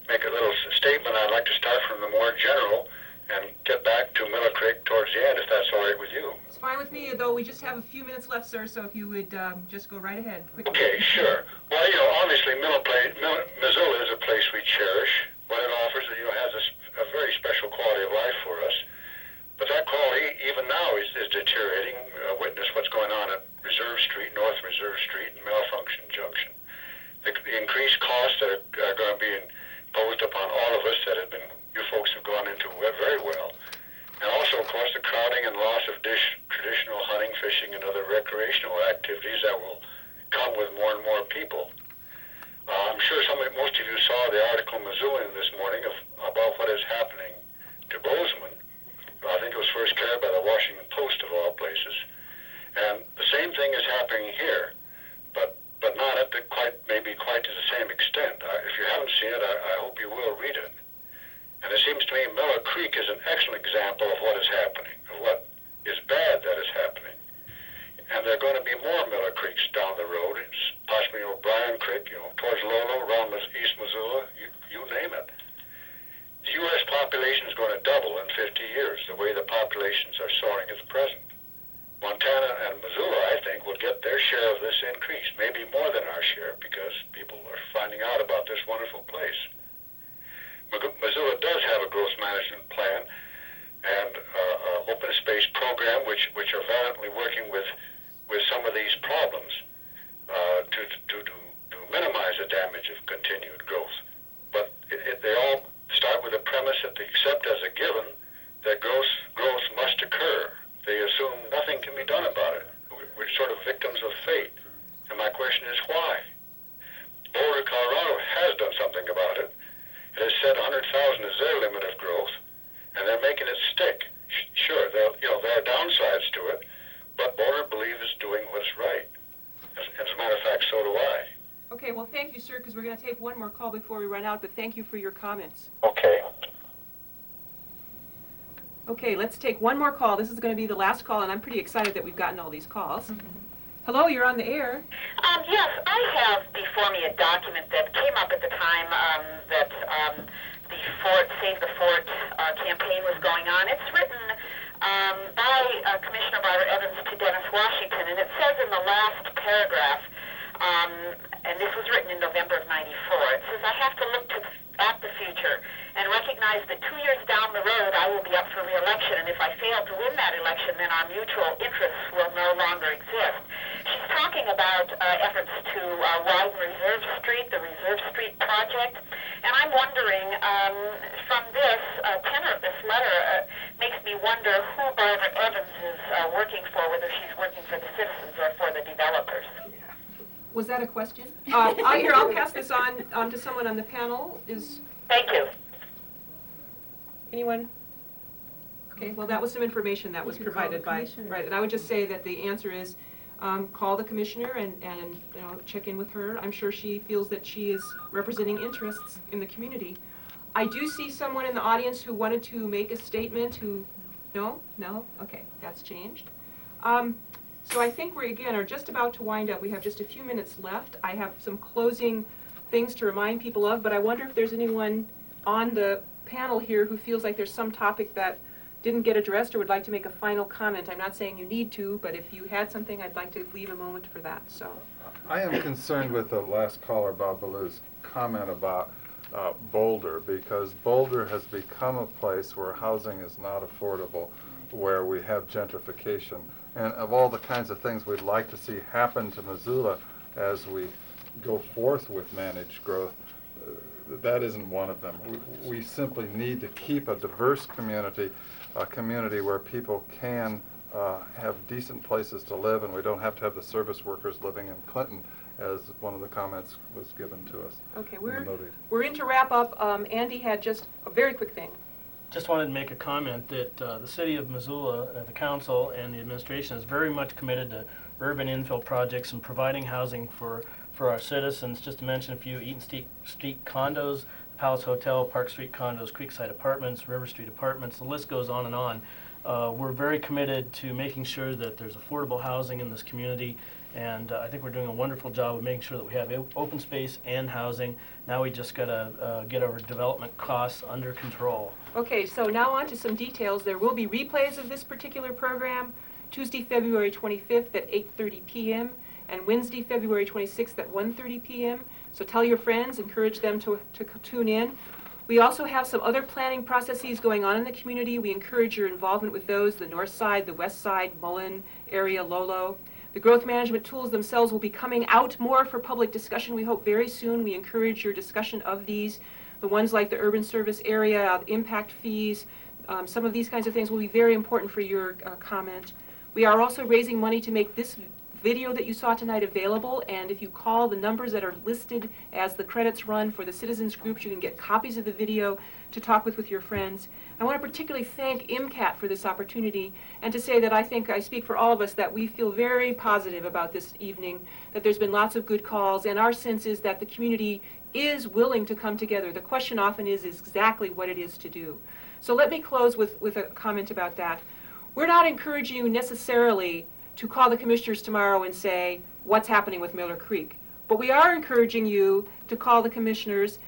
make a little statement. I'd like to start from the more general and get back to Miller Creek towards the end, if that's all right with you. It's fine with me, though we just have a few minutes left, sir, so if you would just go right ahead quickly. Okay, sure. Well, obviously Missoula is a place we cherish. What it offers, has a very special quality of life for us. But that quality, even now, is deteriorating. Witness what's going on at Reserve Street, North Reserve Street, and Malfunction Junction. The increased costs that are going to be imposed upon all of us you folks have gone into very well. And also, of course, the crowding and loss of traditional hunting, fishing, and other recreational activities that will come with more and more people. I'm sure most of you saw the article in Missoula this morning about what is happening to Bozeman. I think it was first carried by the Washington Post, of all places. And the same thing is happening here, but not at maybe quite to the same extent. If you haven't seen it, I hope you will read it. And it seems to me Miller Creek is an excellent example of what is happening, of what is bad that is happening. And there are going to be more Miller Creeks down the road. It's possibly Bryan Creek, towards Lolo, around East Missoula, you name it. The U.S. population is going to double in 50 years, the way the populations are soaring at the present. Montana and Missoula, I think, will get their share of this increase, maybe more than our share, because people are finding out about this wonderful place. Missoula does have a growth management plan and open space program, which are valiantly working with some of these problems to minimize the damage of continued growth. But they all start with a premise that they accept as a given that growth must occur. They assume nothing can be done about it. We're sort of victims of fate. And my question is why? Boulder, Colorado has done something about it. It has said 100,000 is their limit of growth, and they're making it stick. Sure, there are downsides to it, but Boulder believes it's doing what's right. As a matter of fact, so do I. Okay, well, thank you, sir, because we're going to take one more call before we run out, but thank you for your comments. Okay. Okay, let's take one more call. This is going to be the last call, and I'm pretty excited that we've gotten all these calls. Hello, you're on the air. Yes, I have before me a document that came up at the time that the Save the Fort campaign was going on. It's written by Commissioner Barbara Evans to Dennis Washington, and it says in the last paragraph, and this was written in November of '94, it says, I have to look at the future and recognize that 2 years down the road I will be up for re-election, and if I fail to win that election, then our mutual interests will no longer exist. She's talking about efforts to widen Reserve Street, the Reserve Street project, and I'm wondering, from this tenor of this letter, makes me wonder who Barbara Evans is working for, whether she's working for the citizens or for the developers. Was that a question? I'll pass this on to someone on the panel. Thank you. Anyone? Okay, well, that was some information that was provided by, right, and I would just say that the answer is call the commissioner and check in with her. I'm sure she feels that she is representing interests in the community. I do see someone in the audience who wanted to make a statement no? Okay, that's changed. So I think we, again, are just about to wind up. We have just a few minutes left. I have some closing things to remind people of, but I wonder if there's anyone on the panel here who feels like there's some topic that didn't get addressed or would like to make a final comment. I'm not saying you need to, but if you had something, I'd like to leave a moment for that. So, I am concerned with the last caller, Bob Ballew's comment about Boulder, because Boulder has become a place where housing is not affordable, where we have gentrification. And of all the kinds of things we'd like to see happen to Missoula as we go forth with managed growth, that isn't one of them. We simply need to keep a diverse community, a community where people can have decent places to live, and we don't have to have the service workers living in Clinton, as one of the comments was given to us. Okay, we're in to wrap up. Andy had just a very quick thing. Just wanted to make a comment that the city of Missoula, the council and the administration is very much committed to urban infill projects and providing housing for our citizens. Just to mention a few: Eaton Street condos, Palace Hotel, Park Street condos, Creekside Apartments, River Street Apartments, the list goes on and on. We're very committed to making sure that there's affordable housing in this community, and I think we're doing a wonderful job of making sure that we have open space and housing. Now we just got to get our development costs under control. Okay, so now on to some details. There will be replays of this particular program Tuesday, February 25th at 8:30 p.m. and Wednesday, February 26th at 1:30 p.m. So tell your friends, encourage them to tune in. We also have some other planning processes going on in the community. We encourage your involvement with those: the north side, the west side, Mullen area, Lolo. The growth management tools themselves will be coming out more for public discussion, we hope, very soon. We encourage your discussion of these. The ones like the urban service area, impact fees, some of these kinds of things will be very important for your comment. We are also raising money to make this video that you saw tonight available, and if you call the numbers that are listed as the credits run for the citizens groups, you can get copies of the video to talk with your friends. I want to particularly thank MCAT for this opportunity, and to say that I think I speak for all of us that we feel very positive about this evening, that there's been lots of good calls, and our sense is that the community is willing to come together. The question often is exactly what it is to do. So let me close with a comment about that. We're not encouraging you necessarily to call the commissioners tomorrow and say, what's happening with Miller Creek? But we are encouraging you to call the commissioners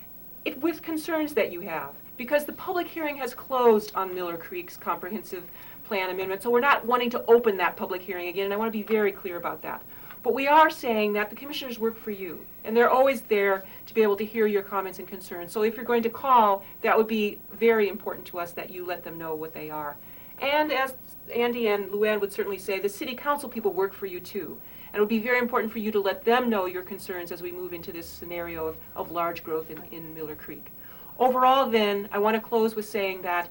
with concerns that you have, because the public hearing has closed on Miller Creek's comprehensive plan amendment, so we're not wanting to open that public hearing again, and I want to be very clear about that. But we are saying that the commissioners work for you, and they're always there to be able to hear your comments and concerns. So if you're going to call, that would be very important to us that you let them know what they are. And as Andy and Luann would certainly say, the city council people work for you too. And it would be very important for you to let them know your concerns as we move into this scenario of large growth in Miller Creek. Overall then, I want to close with saying that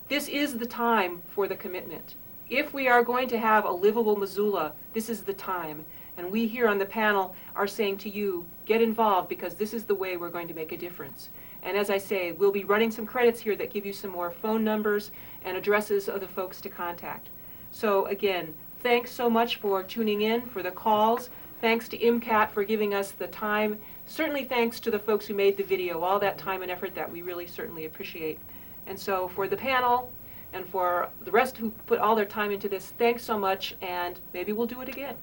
this is the time for the commitment. If we are going to have a livable Missoula, this is the time. And we here on the panel are saying to you, get involved, because this is the way we're going to make a difference. And as I say, we'll be running some credits here that give you some more phone numbers and addresses of the folks to contact. So again, thanks so much for tuning in, for the calls. Thanks to MCAT for giving us the time. Certainly thanks to the folks who made the video, all that time and effort that we really certainly appreciate. And so for the panel and for the rest who put all their time into this, thanks so much, and maybe we'll do it again.